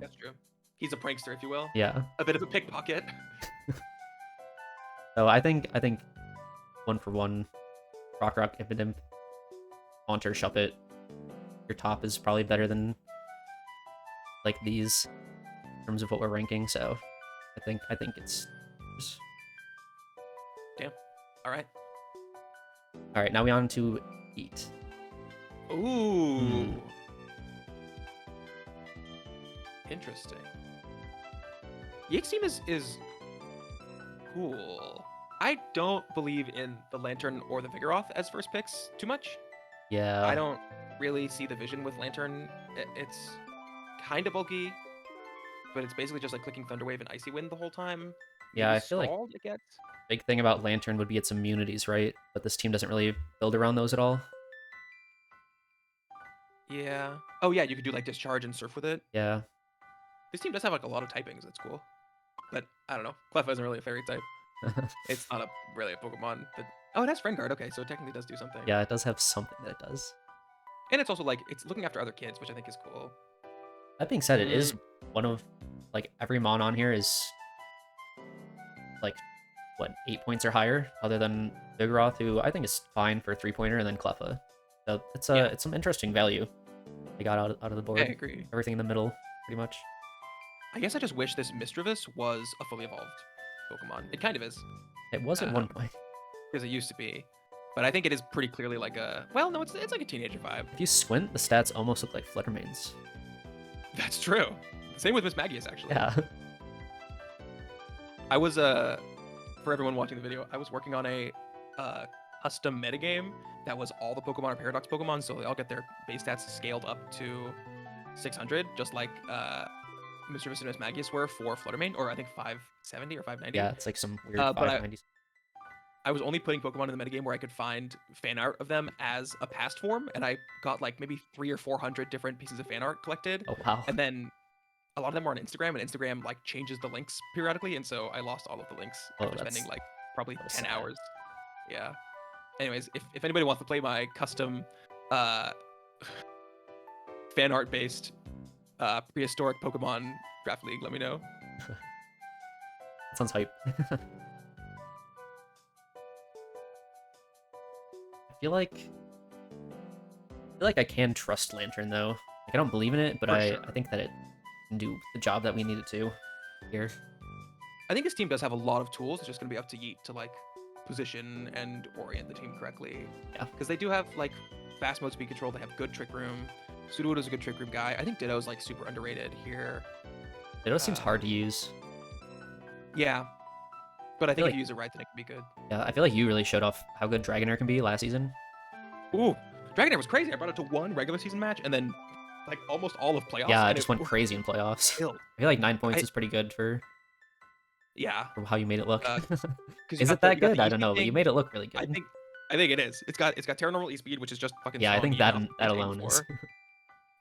That's true. He's a prankster, if you will. Yeah. A bit of a pickpocket. So I think 1-for-1, Croc Rock, Impidimp, Haunter, Shuppet. Your top is probably better than like these in terms of what we're ranking. So I think it's. Damn. All right. All right, now we on to Eat. Ooh. Interesting. EX team is cool. I don't believe in the Lantern or the Vigoroth as first picks too much. Yeah. I don't really see the vision with Lantern. It's kind of bulky, but it's basically just like clicking Thunder Wave and Icy Wind the whole time. Yeah, Maybe I feel like Scald, it gets. big thing about Lantern would be its immunities, right? But this team doesn't really build around those at all. Yeah. Oh yeah, you could do like Discharge and Surf with it. Yeah. This team does have like a lot of typings. That's cool. But I don't know. Cleffa isn't really a fairy type. It's not really a Pokemon. But oh, it has Friend Guard. Okay, so it technically does do something. Yeah, it does have something that it does. And it's also like it's looking after other kids, which I think is cool. That being said, it is one of like every Mon on here is like what 8 points or higher, other than Vigoroth, who I think is fine for a 3-pointer, and then Cleffa. So it's it's some interesting value they got out of the board. Yeah, I agree. Everything in the middle, pretty much. I guess I just wish this Misdreavus was a fully evolved Pokemon. It kind of is. It was at one point. Because it used to be. But I think it is pretty clearly like a... Well, no, it's like a teenager vibe. If you squint, the stats almost look like Fluttermane's. That's true. Same with Miss Magius, actually. Yeah. I was, for everyone watching the video, I was working on a custom metagame that was all the Pokemon are Paradox Pokemon, so they all get their base stats scaled up to 600, just like Mr. and Miss Magius were for Fluttermane, or I think 570 or 590. Yeah, it's like some weird But 590s. I was only putting Pokemon in the metagame where I could find fan art of them as a past form, and I got like maybe 300 or 400 different pieces of fan art collected. Oh wow. And then a lot of them were on Instagram, and Instagram like changes the links periodically, and so I lost all of the links after spending like probably 10 sad. hours. Yeah. Anyways, if anybody wants to play my custom fan art based prehistoric Pokemon draft league, let me know. That sounds hype. I feel like I can trust Lantern though. Like I don't believe in it, but I think that it can do the job that we need it to here. I think this team does have a lot of tools. It's just gonna be up to Yeet to like position and orient the team correctly. Yeah. Because they do have like fast mode speed control. They have good trick room. Sudowoodo's a good trick room guy. I think Ditto's like super underrated here. It always seems hard to use. Yeah. But I think like- if you use it right, then it can be good. Yeah, I feel like you really showed off how good Dragonair can be last season. Ooh, Dragonair was crazy. I brought it to one regular season match and then like almost all of playoffs. Yeah, and it just went crazy in playoffs. killed. I feel like 9 points is pretty good for Yeah, From how you made it look. because Is it that you got good? the I E don't speed know, but you thing. made it look really I good. think I think it is. It's got Terra normal E speed, which is just fucking Yeah, I strong think that enough. Like that I was saying alone is. before.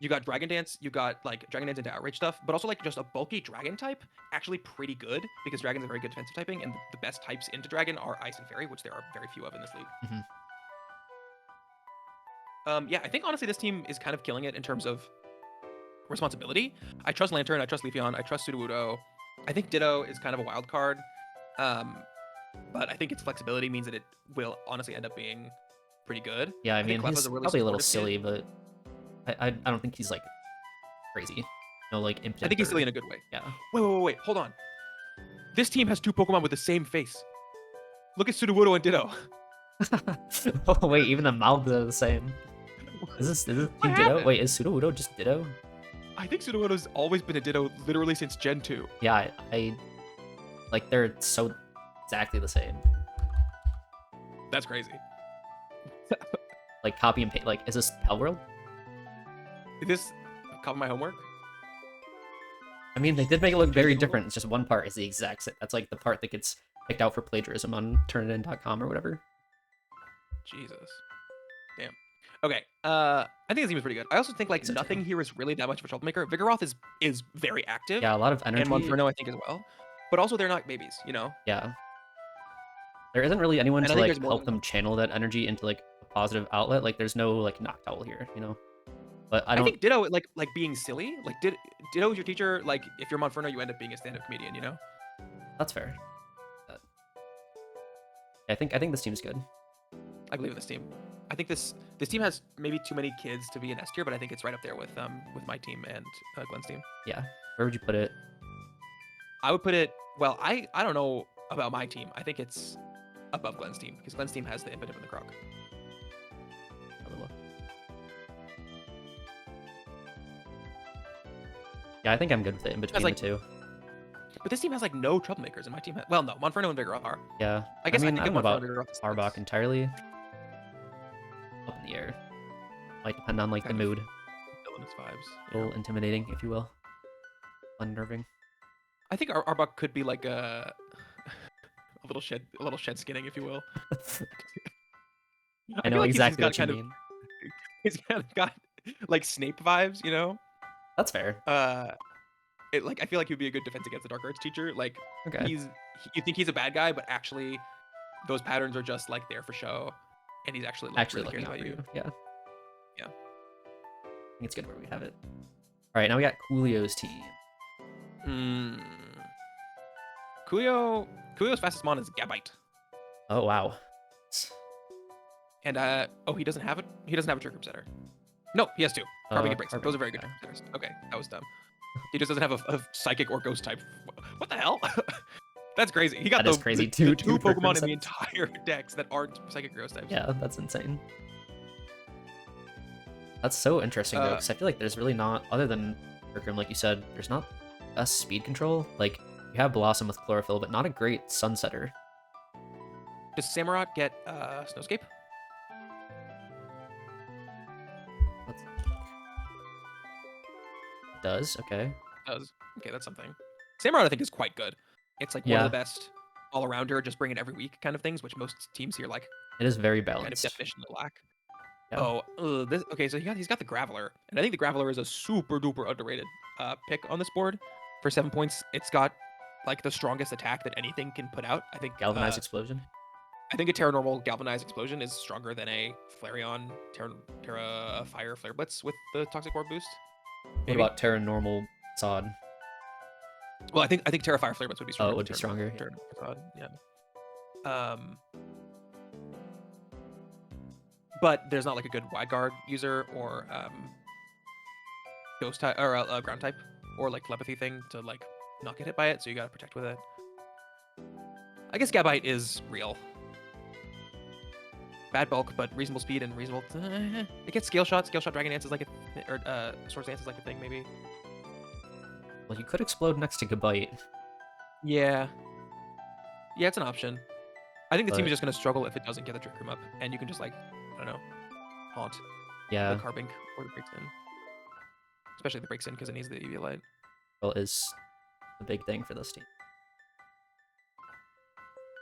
You got Dragon Dance, you got like Dragon Dance into Outrage stuff, but also like just a bulky Dragon type, actually pretty good because Dragon's a very good defensive typing, and the best types into Dragon are Ice and Fairy, which there are very few of in this league. Mhm. Yeah, I think honestly this team is kind of killing it in terms of responsibility. I trust Lantern, I trust Leafeon, I trust Sudowoodo. I think Ditto is kind of a wild card, um, but I think its flexibility means that it will honestly end up being pretty good. Yeah, I I think mean, Clef's he's a really probably a little supportive kid. silly, but I don't think he's like crazy. No, like I impotent think he's silly or in a good way. yeah. Wait, hold on. This team has two Pokemon with the same face. Look at Sudowoodo and Ditto. Oh wait, even the mouths are the same. Is this What Team Ditto? happened? Wait, is Sudowoodo just Ditto? I think Sudowoodo's always been a Ditto literally since Gen 2. Yeah, I like they're so exactly the same. That's crazy. Like copy and paste. Like, is this Hell World? Is this copy my homework? I mean, they did make it look Did you very do homework? different. It's just one part is the exact same. That's like the part that gets picked out for plagiarism on turnitin.com or whatever. Jesus. Damn. Okay. I think this team is pretty good. I also think like So too. nothing here is really that much of a troublemaker. Vigoroth is very active, Yeah, a lot of and energy. Monferno I think as well. But also they're not babies, you know. Yeah. There isn't really anyone And I to think like there's more help than them enough. channel that energy into like a positive outlet. Like there's no like Noctowl here, you know. But I I don't. think Ditto like being silly. Like Ditto is your teacher. Like if you're Monferno, you end up being a stand-up comedian, you know. That's fair. I think this team's good. I believe in this team. I think this team has maybe too many kids to be an S tier, but I think it's right up there with my team and Glenn's team. Yeah. Where would you put it? I would put it. Well, I don't know about my team. I think it's above Glenn's team because Glenn's team has the Impidimp and the Croc. Another look. Yeah, I think I'm good with it in between like- the two. But this team has like no troublemakers, and my team. Well, no, Monferno and Vigoroth are. Yeah. I guess I mean, could I give don't know Monferno about and Vigoroth a Arbok six. entirely. Up in the air. Might depend on like Kind the of mood. Villainous vibes. A little intimidating, if you will. Unnerving. I think Arbok could be like a little shed skinning, if you will. I feel know like he's exactly got what you kind of mean. he's kind of got like Snape vibes, you know. That's fair. I feel like he'd be a good defense against the dark arts teacher. Like Okay. you think he's a bad guy, but actually those patterns are just like there for show, and he's actually like Actually really looking cares out about for you. you. Yeah. Yeah. I think it's good where we have it. All right, now we got Coolio's team. Coolio's fastest mon is Gabite, Oh wow. and he doesn't have it. He doesn't have a trick room setter. No, he has two. Carbon and Breaks. Those are very good okay. trick room setters. Okay, that was dumb. He just doesn't have a psychic or ghost type. What the hell? That's crazy. He got That is the, crazy. the Two two trick room Pokemon in the sets. entire decks that aren't psychic or ghost types. Yeah, that's insane. That's so interesting though, because I feel like there's really not, other than Trick Room, like you said, there's not best speed control. Like you have Blossom with Chlorophyll, but not a great Sunsetter. Does Samurott get Snowscape? Let's... Does okay. Does. Okay, that's something. Samurott I think is quite good. It's like one Yeah. of the best all-arounder, just bring it every week kind of things, which most teams here like It is very kind of balanced. definitionally lack. Yeah. This okay. So he's got the Graveler, and I think the Graveler is a super duper underrated pick on this board. For 7 points, it's got like the strongest attack that anything can put out. I think Galvanized Explosion. I think a Terra Normal Galvanized Explosion is stronger than a Flareon Terra Fire Flare Blitz with the Toxic Orb boost. What Maybe. about Terra Normal Sod? Well, I think Terra Fire Flare Blitz would be stronger. Oh, it would than be Terra Normal- stronger. Terra Normal Sod, yeah. But there's not like a good Wide Guard user or Ghost type or Ground type or like Telepathy thing to like not get hit by it. So you gotta protect with it. I guess Gabite is real. Bad bulk, but reasonable speed and reasonable. It gets Scale Shot. Scale Shot Dragon Dance is like a, or Swords Dance is like a thing maybe. Well, you could explode next to Gabite. Yeah. Yeah, it's an option. I think the team But- is just gonna struggle if it doesn't get the Trick Room up, and you can just like, I don't know, haunt Yeah. the Carbink or the Breaks In. Especially the Breaks In because it needs the EV Light. Well, is the big thing for this team.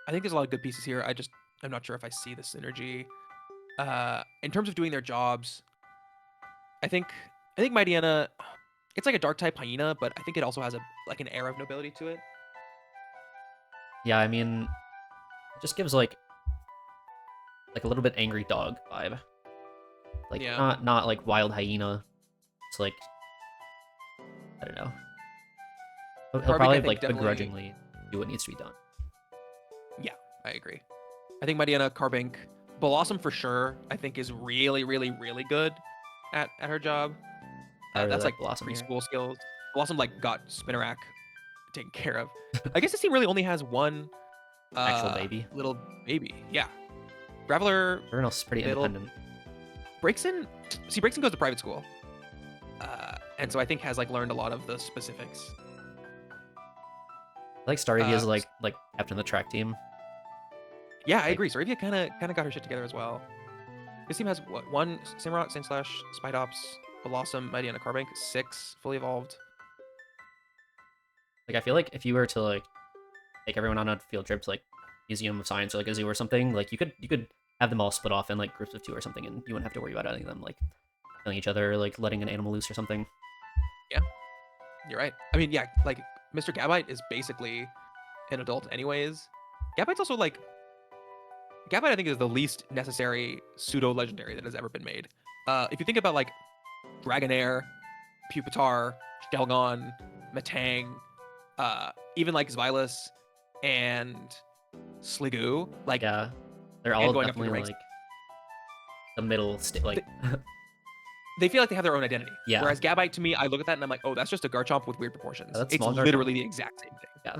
I think there's a lot of good pieces here. I'm not sure if I see the synergy. In terms of doing their jobs, I think Mightyena, it's like a dark type hyena, but I think it also has like an air of nobility to it. Yeah, I mean, it just gives like a little bit angry dog vibe. Like Yeah, not like wild hyena. It's like I don't know. He'll Carbink I probably think like definitely. begrudgingly do what needs to be done. Yeah, I agree. I think Mightyena, Carbink, Blossom for sure. I think is really, really, really good at her job. I really That's like like Blossom here. preschool skills. Blossom like got Spinnerack taken care of. I guess this team really only has one Actual baby. little baby. Yeah. Graveler Everyone else is pretty middle independent. Breakson. See, Breakson goes to private school, and so I think has like learned a lot of the specifics. I like Starivia Uh, is like captain of the track team. yeah, I Like agree. Saravia kind of got her shit together as well. This team has what, one Samurott, Sandslash, Spidops, Blossom, Mightyena, Carbink, 6 fully evolved. I feel like if you were to like take everyone on a field trip to like Museum of Science or like a zoo or something, like you could have them all split off in like groups of 2 or something, and you wouldn't have to worry about any of them like killing each other, or, like letting an animal loose or something. Yeah, you're right. I mean, yeah, like Mr. Gabite is basically an adult anyways. Gabite's also like Gabite I think is the least necessary pseudo legendary that has ever been made. If you think about like Dragonair, Pupitar, Shelgon, Matang, even like Xylus and Sliggoo, like Yeah, they're and all going up through the definitely ranks, like the middle like they feel like they have their own identity. yeah. Whereas Gabite to me, I look at that and I'm like, oh, that's just a Garchomp with weird Yeah, proportions. that's It's small Garchomp. literally the exact same thing. Yeah,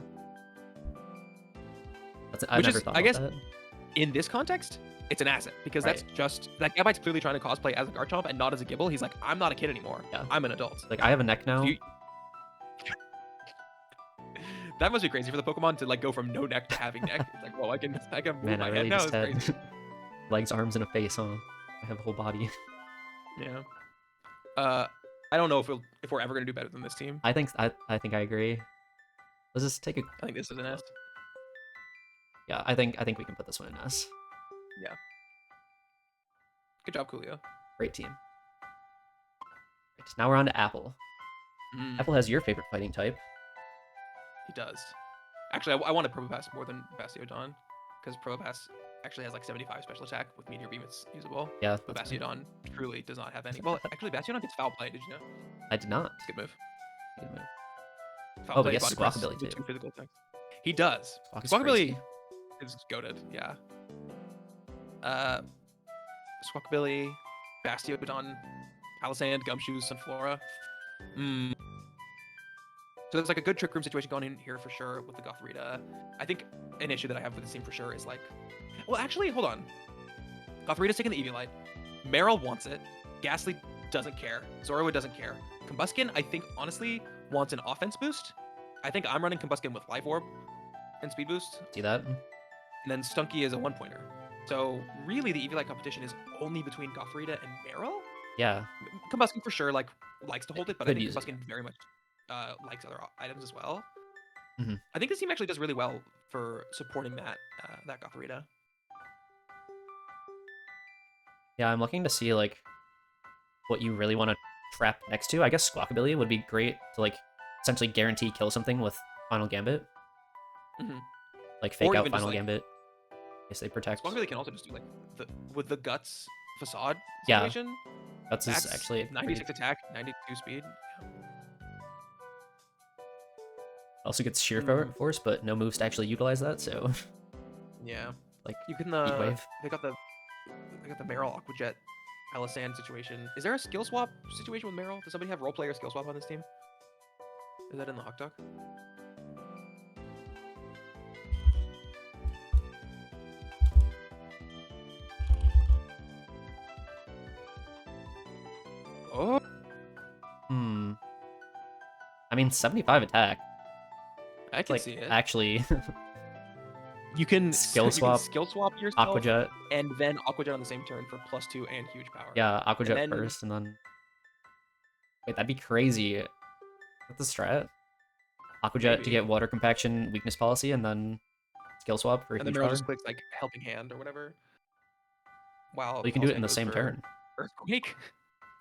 I Which never is, thought I about guess, that. in this context, it's an asset because Right. that's just like Gabite's clearly trying to cosplay as a Garchomp and not as a Gible. He's like, I'm not a kid anymore. Yeah. I'm an adult. Like I have a neck So now. that must be crazy for the Pokemon to like go from no neck to having neck. It's like, well, I can move Man, my I head really now. just It's had crazy. legs, arms, and a face, huh? I have a whole body. Yeah. I don't know if we're ever gonna do better than this team. I think I agree. Let's just take a I think this is an S. yeah. I think we can put this one in S. Yeah. Good job, Coolio. Great team. Right, now we're on to Apple. Mm, Apple has your favorite fighting type. he does. Actually, I wanted Probopass more than Bastiodon because Probopass actually has like 75 special attack with Meteor Beam. It's usable. Yeah, But that's right. Bastiodon truly does not have any. Well, actually, Bastiodon gets foul play. Did you know? I did not. It's a good move. Good move. Foul Oh, play, but yes, body press, Squawkabilly the too. 2 physical attacks. He does. Squawk is Squawkabilly crazy. is goated. Yeah. Uh, Squawkabilly, Bastiodon, Palisand, Gumshoes, Sunflora. Mm. So there's like a good trick room situation going in here for sure with the Gothorita. I think an issue that I have with this team for sure is like, well, actually, hold on. Gothorita's taking the Eviolite. Meryl wants it. Ghastly doesn't care. Zoroark doesn't care. Combuskin, I think, honestly, wants an offense boost. I think I'm running Combuskin with Life Orb and Speed Boost. See that? And then Stunky is a one-pointer. So really, the Eviolite competition is only between Gothorita and Meryl. Yeah. Combuskin for sure like likes to hold it, but I Could think use it. Combuskin very much likes other items as well. Mhm. I think this team actually does really well for supporting that Gothorita. Yeah, I'm looking to see like what you really want to trap next to. I guess Squawkabilly would be great to like essentially guarantee kill something with Final Gambit. Mhm. Like fake Or out even just, Final like, Gambit. Guess they protect. Squawkabilly can also just do like with the guts facade Yeah, situation. that's actually 96 attack, 92 speed. also gets sheer Hmm. force, but no moves to actually utilize that. So Yeah. like You can Heat Wave. they got the Meryl Aquajet Palisand situation. Is there a skill swap situation with Meryl? Does somebody have role player skill swap on this team? Is that in the Hawk Talk? Oh, Hmm. I mean, 75 attack. I can Like see it. actually, You can skill you can swap, skill swap yourself Aquajet. and then Aquajet on the same turn for +2 and huge power. Yeah, Aquajet then- first, and then wait, that'd be crazy. What's the strat? Aquajet to Maybe. get water compaction weakness policy, and then skill swap for a And then huge Meryl power. just clicks like helping hand or whatever. While Well, you can do it in Pulsand the goes same for turn. Earthquake.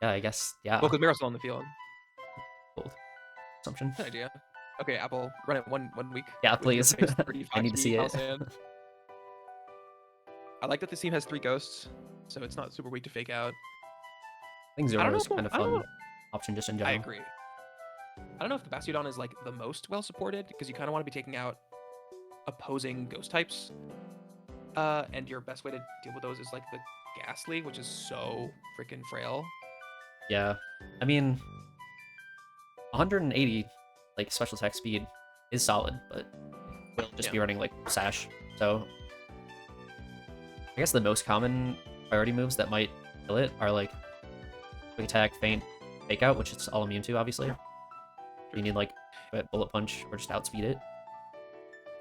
Yeah, I guess. Well, Yeah. because Meryl's still on the field. Bold assumption. Good idea. Okay, Apple, run it one week Yeah, with your please. base I 35 need to see speed it. Palisand. I like that this team has 3 ghosts, so it's not super weak to fake out. I think I don't Zoro know is if kind of I don't know. fun option just in I general. agree. I don't know if the Bastiodon is like the most well supported because you kind of want to be taking out opposing ghost types. And your best way to deal with those is like the Ghastly, which is so freaking frail. Yeah. I mean, 180 like special attack speed is solid, but we'll just be running like Sash. So I guess the most common priority moves that might kill it are like quick attack, feint, fake out, which it's all immune to, obviously. You need like a bullet punch or just outspeed it.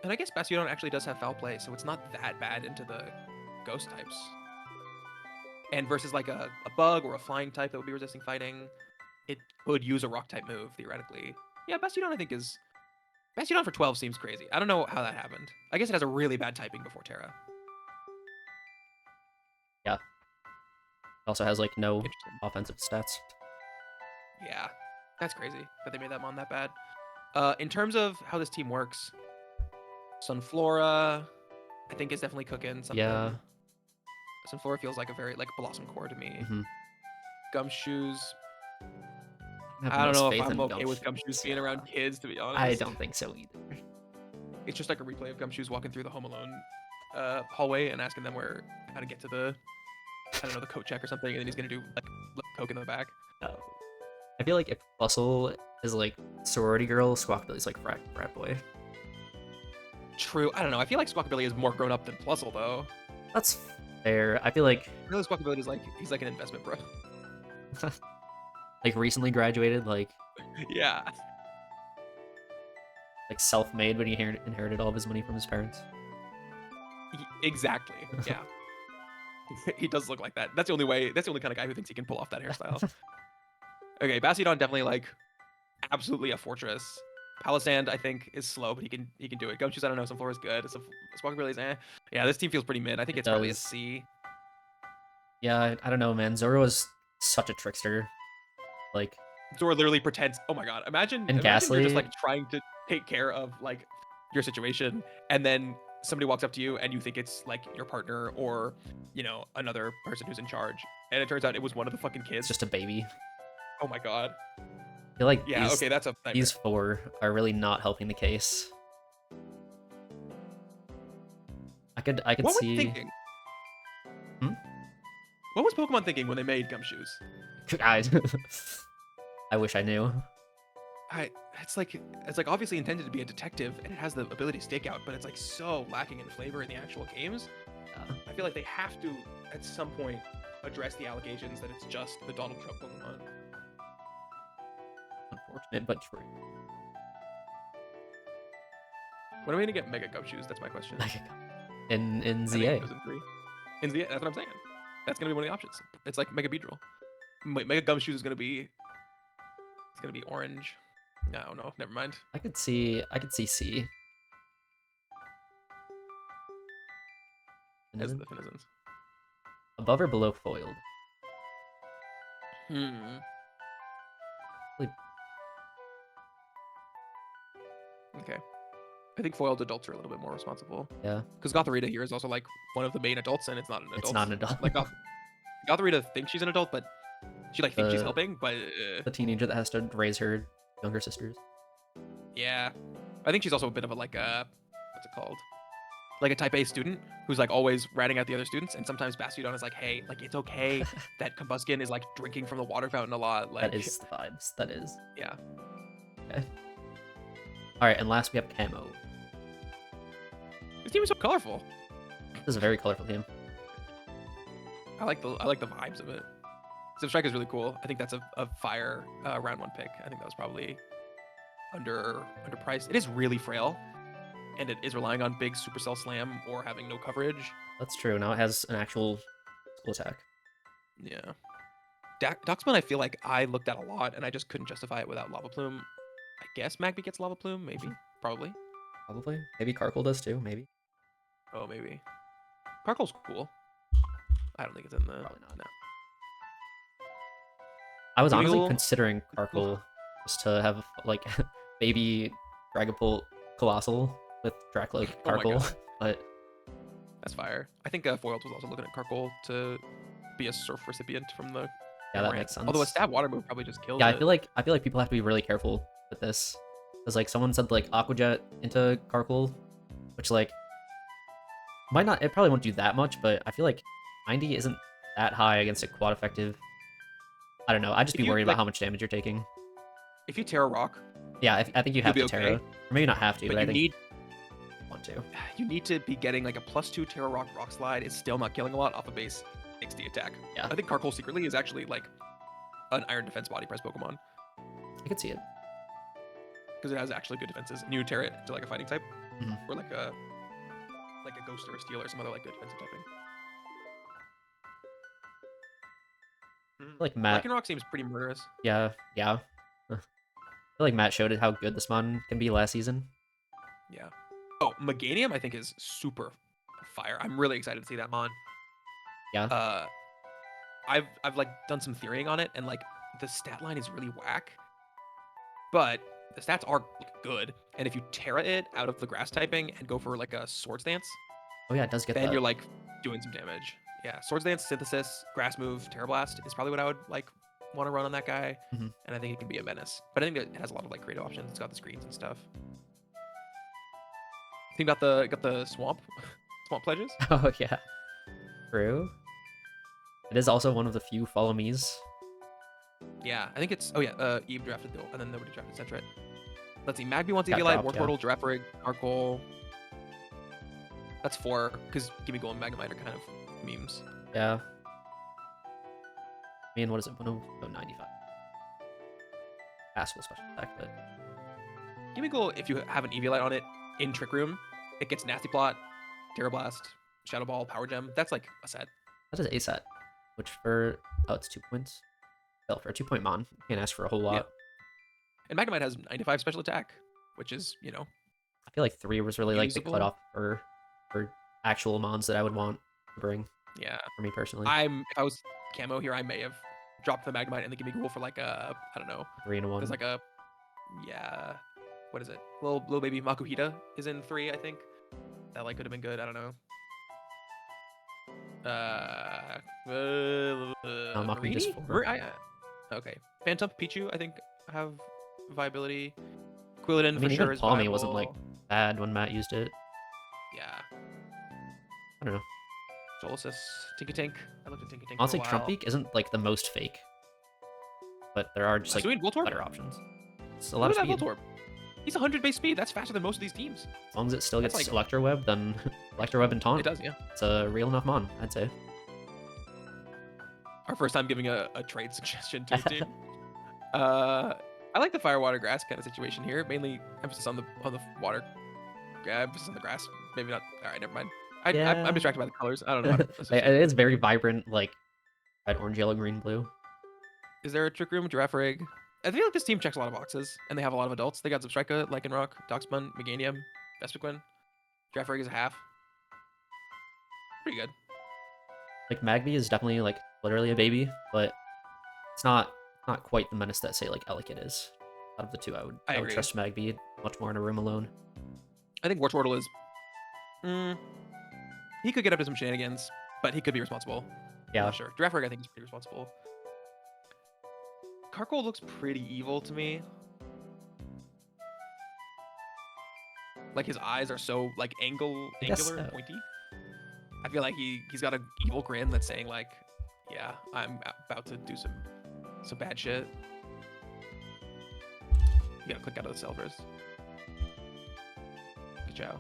And I guess Bastiodon actually does have foul play, so it's not that bad into the ghost types. And versus like a bug or a flying type that would be resisting fighting, it could use a rock type move, theoretically. Yeah, Bastiodon I think is... Bastiodon for 12 seems crazy. I don't know how that happened. I guess it has a really bad typing before Terra. Yeah. It also has like no Interesting. offensive stats. Yeah, that's crazy that they made that mon that bad. In terms of how this team works, Sunflora, I think is definitely cooking something. Yeah. Sunflora feels like a very like Blossom Core to me. Mm-hmm. Gumshoes. I have I don't most know if faith I'm in okay with Gumshoes being around kids, to be honest. I don't think so either. It's just like a replay of Gumshoes walking through the Home Alone hallway and asking them how to get to the, I don't know, the coat check or something, and then he's gonna do like coke in the back. No. I feel like if Bustle is like sorority girl, Squawkabilly's like frat boy. True. I don't know. I feel like Squawkabilly is more grown up than Plusle though. That's fair. I feel like Really, Squawkabilly is like he's like an investment bro. like recently graduated, like Yeah. self-made when he inherited all of his money from his parents. Exactly. Yeah. He does look like that. That's the only way. That's the only kind of guy who thinks he can pull off that hairstyle. Okay, Bastiodon definitely like absolutely a fortress. Palisand I think is slow, but he can do it. Gumshoes I don't know. Sunflora is good. Squawkabilly is eh. Yeah, this team feels pretty mid. I think it's probably a C. Yeah, I don't know, man. Zoro is such a trickster. Like Zoro literally pretends. Oh my god! Imagine Ghastly, you're just like trying to take care of like your situation, and then somebody walks up to you and you think it's like your partner or another person who's in charge, and it turns out it was one of the fucking kids. It's just a baby. Oh my god. I feel like yeah. Okay, that's a nightmare. These 4 are really not helping the case. I could what see. Were thinking? What was Pokemon thinking when they made Gumshoes? I wish I knew. It's like obviously intended to be a detective, and it has the ability to stake out, but it's like so lacking in flavor in the actual games. Yeah. I feel like they have to at some point address the allegations that it's just the Donald Trump Pokemon. Unfortunate, but true. When are we gonna get Mega Gumshoes? That's my question. In ZA. In ZA, that's what I'm saying. That's gonna be one of the options. It's like Mega Beedrill. Mega Gumshoes is gonna be. It's gonna be orange. No, never mind. I could see C. As the Finizens. Above or below foiled? Okay. I think foiled adults are a little bit more responsible. Yeah. Because Gotharita here is also like one of the main adults, and it's not an adult. It's not an adult. Like Gotharita thinks she's an adult, but she like thinks she's helping, but the teenager that has to raise her younger sisters. Yeah, I think she's also a bit of a like what's it called? Like a type A student who's like always ratting out the other students, and sometimes Bastiodon is like, hey, like it's okay that Combuskin is like drinking from the water fountain a lot. Like that is the vibes. That is. Yeah. Okay. All right, and last we have Camo. This team is so colorful. This is a very colorful team. I like the vibes of it. Zipstrike is really cool. I think that's a fire round 1 pick. I think that was probably underpriced. It is really frail, and it is relying on big Supercell Slam or having no coverage. That's true. Now it has an actual school attack. Yeah. Doxman, I feel like I looked at a lot, and I just couldn't justify it without Lava Plume. I guess Magby gets Lava Plume, maybe, probably. Probably. Maybe Carkle does too. Maybe. Oh, maybe. Carcoal's cool. I don't think it's in the... Probably not. No. I was honestly Gimmighoul. considering Carkle just to have like baby Dragapult Colossal with Dracloak Oh my Carkle, god. but That's fire. I think Foiled was also looking at Carcoal to be a surf recipient from the yeah, that Cramorant. makes sense. Although a stab water move probably just kills Yeah, it. I feel like people have to be really careful with this. Because like someone said like Aqua Jet into Carkle, which like might not, it probably won't do that much, but I feel like 90 isn't that high against a quad effective. I don't know, I'd just If be you worried like, about how much damage you're taking. if you Terra Rock, Yeah, I think you you'll have be to Terra. okay. Or maybe not have to, But but I you think need you want to. you need to be getting like a +2 Terra Rock Rock Slide. It's still not killing a lot off a base 60 attack. Yeah. I think Carcoal secretly is actually like an Iron Defense body press Pokemon I could see it. because it has actually good defenses. And you Terra it to like a fighting type Mhm. or like a Ghost or a Steel or some other like good defensive typing. Like Matt, Lycanroc seems pretty murderous. yeah. I feel like Matt showed it how good this mon can be last season. Yeah. Oh, Meganium I think is super fire. I'm really excited to see that mon. Yeah. I've like done some theorying on it, and like the stat line is really whack, but the stats are like, good. And if you Terra it out of the grass typing and go for like a Swords Dance, Oh yeah, it does get then that. you're like doing some damage. Yeah, Swords Dance, Synthesis, Grass Move, Terra Blast is probably what I would like want to run on that guy, Mhm. and I think it can be a menace. But I think it has a lot of like creative options. It's got the screens and stuff. I think got the swamp swamp pledges. Oh yeah. True. It is also one of the few follow me's. Yeah, I think it's Eve drafted though, and then nobody drafted Sentret. Let's see, Magby wants Got EV Light, dropped, Wartortle, Girafarig, Arcole. That's 4, because Gimmighoul and Magnemite are kind of memes. Yeah. I mean, what is it? 195. Passable special attack, but Gimmighoul, if you have an EV Light on it in Trick Room, it gets Nasty Plot, Terra Blast, Shadow Ball, Power Gem. That's like a set. that is a set. Which for it's 2 points. Well, for a 2-point mon, you can't ask for a whole lot. And Magnemite has 95 special attack, which is, I feel like 3 was really like the usable. cutoff for actual mons that I would want to bring Yeah. for me personally. If I was camo here, I may have dropped the Magnemite and the Gimmighoul for like a, I don't know. 3 and a 1. There's like a, yeah, what is it? Little baby Makuhita is in 3, I think. That like could have been good. I don't know. Makuhita's Marini? 4. Okay. Phantom, Pichu, I think have viability. Quilladin I mean, for even sure is Palmy wasn't like viable. bad when Matt used it. Yeah. I don't know. Jolasis, Tinkatink. I looked at Tinkatink Honestly, for a while. Trumpbeak isn't like the most fake, but there are just like Sweet Voltorb? better options. It's a Look lot of at speed. that Voltorb. He's 100 base speed. That's faster than most of these teams. As long as it still That's gets like- Electro Web, then Electro Web and Taunt. It does, yeah. It's a real enough mon, I'd say. Our first time giving a trade suggestion to a team. I like the fire, water, grass kind of situation here. Mainly emphasis on the water, emphasis on the grass. Maybe not. All right, never mind. Yeah. I'm distracted by the colors. I don't know. How to associate It is very vibrant, like red, orange, yellow, green, blue. Is there a Trick Room, Girafarig? I feel like this team checks a lot of boxes, and they have a lot of adults. They got Zebstrika, Lycanroc, Doxbun, Meganium, Vespiquen. Girafarig is a half. Pretty good. Like Magby is definitely like literally a baby, but it's not quite the menace that say like Elekid is. Out of the two, I would agree. trust Magby much more in a room alone. I think Wartortle is. He could get up to some shenanigans, but he could be responsible. Yeah. I'm not sure. Girafarig, I think, is pretty responsible. Carcoal looks pretty evil to me. Like his eyes are so like angular so. and pointy. I feel like he's got an evil grin that's saying like, yeah, I'm about to do some bad shit. You gotta click out of the cell first. Good job.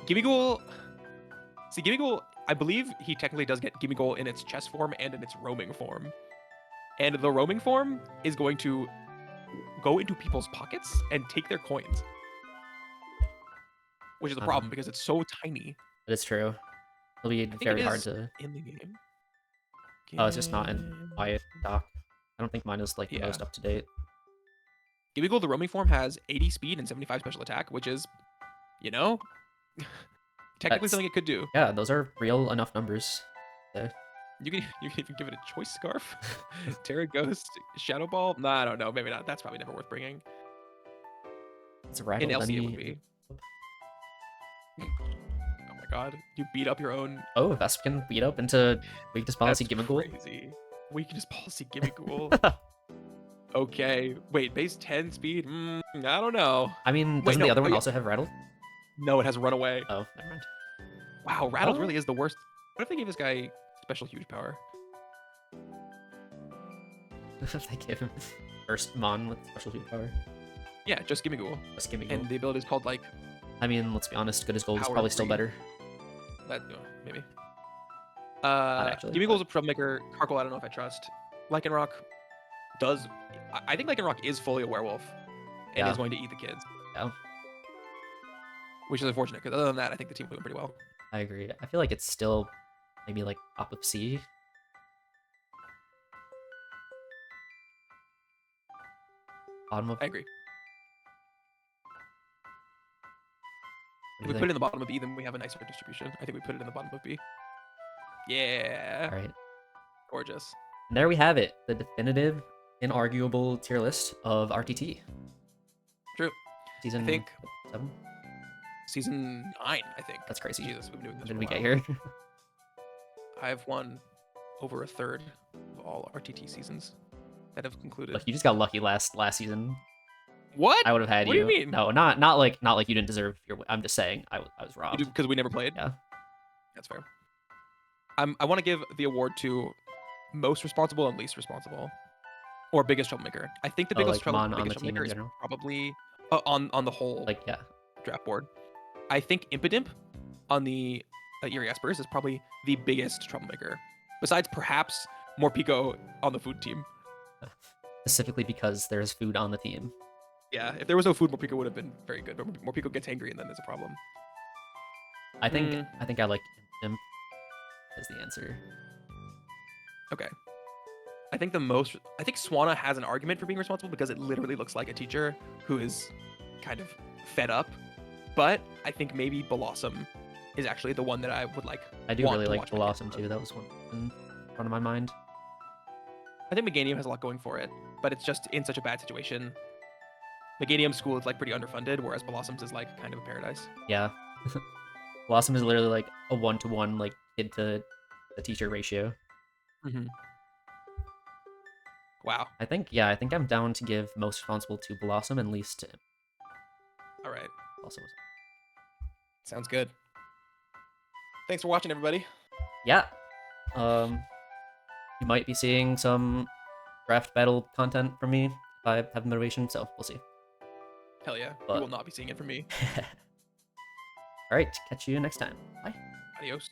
Gimmighoul. See, Gimmighoul, I believe he technically does get Gimmighoul in its chess form and in its roaming form. And the roaming form is going to go into people's pockets and take their coins. Which is a problem because it's so tiny. But it's true. It'll be very hard to. In the game. Oh, it's just not in Quiet Doc. I don't think mine is like the Yeah. most up to date. Gimmighoul, the roaming form, has 80 speed and 75 special attack, which is, Technically That's, something it could do. yeah, those are real enough numbers. There. You can even give it a choice scarf. Terra Ghost, Shadow Ball. Nah, I don't know. Maybe not. That's probably never worth bringing. It's a In rattle. LC it would be. Oh my god. You beat up your own. Oh, Vesp can beat up into weakness policy That's Gimmighoul. crazy. Weakness policy Gimmighoul. Okay. Wait, base 10 speed? I don't know. I mean, Wait, doesn't no. the other Oh, one yeah. also have rattle? No, it has Runaway. Oh, never mind. Wow, Rattles Oh. really is the worst. What if they gave this guy special huge power? If they give him first Mon with special heat power. Yeah, just Gimmighoul. Just Gimmighoul. And the ability is called, like... I mean, let's be honest, good as gold is Power probably still 3. better. That, maybe. Actually, Gimmighoul's a troublemaker. Karkle, I don't know if I trust. Lycanroc does... I think Lycanroc is fully a werewolf. And Yeah. is going to eat the kids. Yeah, Which is unfortunate, because other than that, I think the team doing pretty well. I agree. I feel like it's still maybe like top of C. Bottom of... I agree. What If do we you put it in think? the bottom of B, then we have a nicer distribution. I think we put it in the bottom of B. Yeah. All right. Gorgeous. And there we have it. The definitive, inarguable tier list of RTT. True. Season I think 7? season 9, I think. That's crazy. Jesus, we've been doing When this did for we a get while. here? I've won over a third of all RTT seasons that have concluded. Look, you just got lucky last season. What? I would have had What do you. you mean? No, not like you didn't deserve your. I'm just saying I was robbed. Because we never played? Yeah. That's fair. I want to give the award to most responsible and least responsible. Or biggest troublemaker. I think the biggest, like Mon on biggest the team in troublemaker is general. probably on the whole Like, yeah. draft board. I think Impidimp on the Eerie Espers is probably the biggest troublemaker. Besides perhaps Morpeko on the food team. Specifically because there's food on the team. Yeah, if there was no food, Morpeko would have been very good. But Morpeko gets angry and then there's a problem. I think I like Imp as the answer. Okay. I think Swanna has an argument for being responsible because it literally looks like a teacher who is kind of fed up. But I think maybe Blossom is actually the one that I would like. I do really like Blossom too. That was one in front of my mind. I think Meganium has a lot going for it, but it's just in such a bad situation. Meganium's school is like pretty underfunded, whereas Blossom's is like kind of a paradise. Yeah. Blossom is literally like a 1-to-1 like kid to the teacher ratio. Mm-hmm. Wow. I think I'm down to give most responsible to Blossom and least to Imp. All right. Blossom. Sounds good. Thanks for watching, everybody. Yeah. You might be seeing some draft battle content from me if I have motivation, so we'll see. Hell yeah. But... you will not be seeing it from me. All right, catch you next time. Bye. Adios.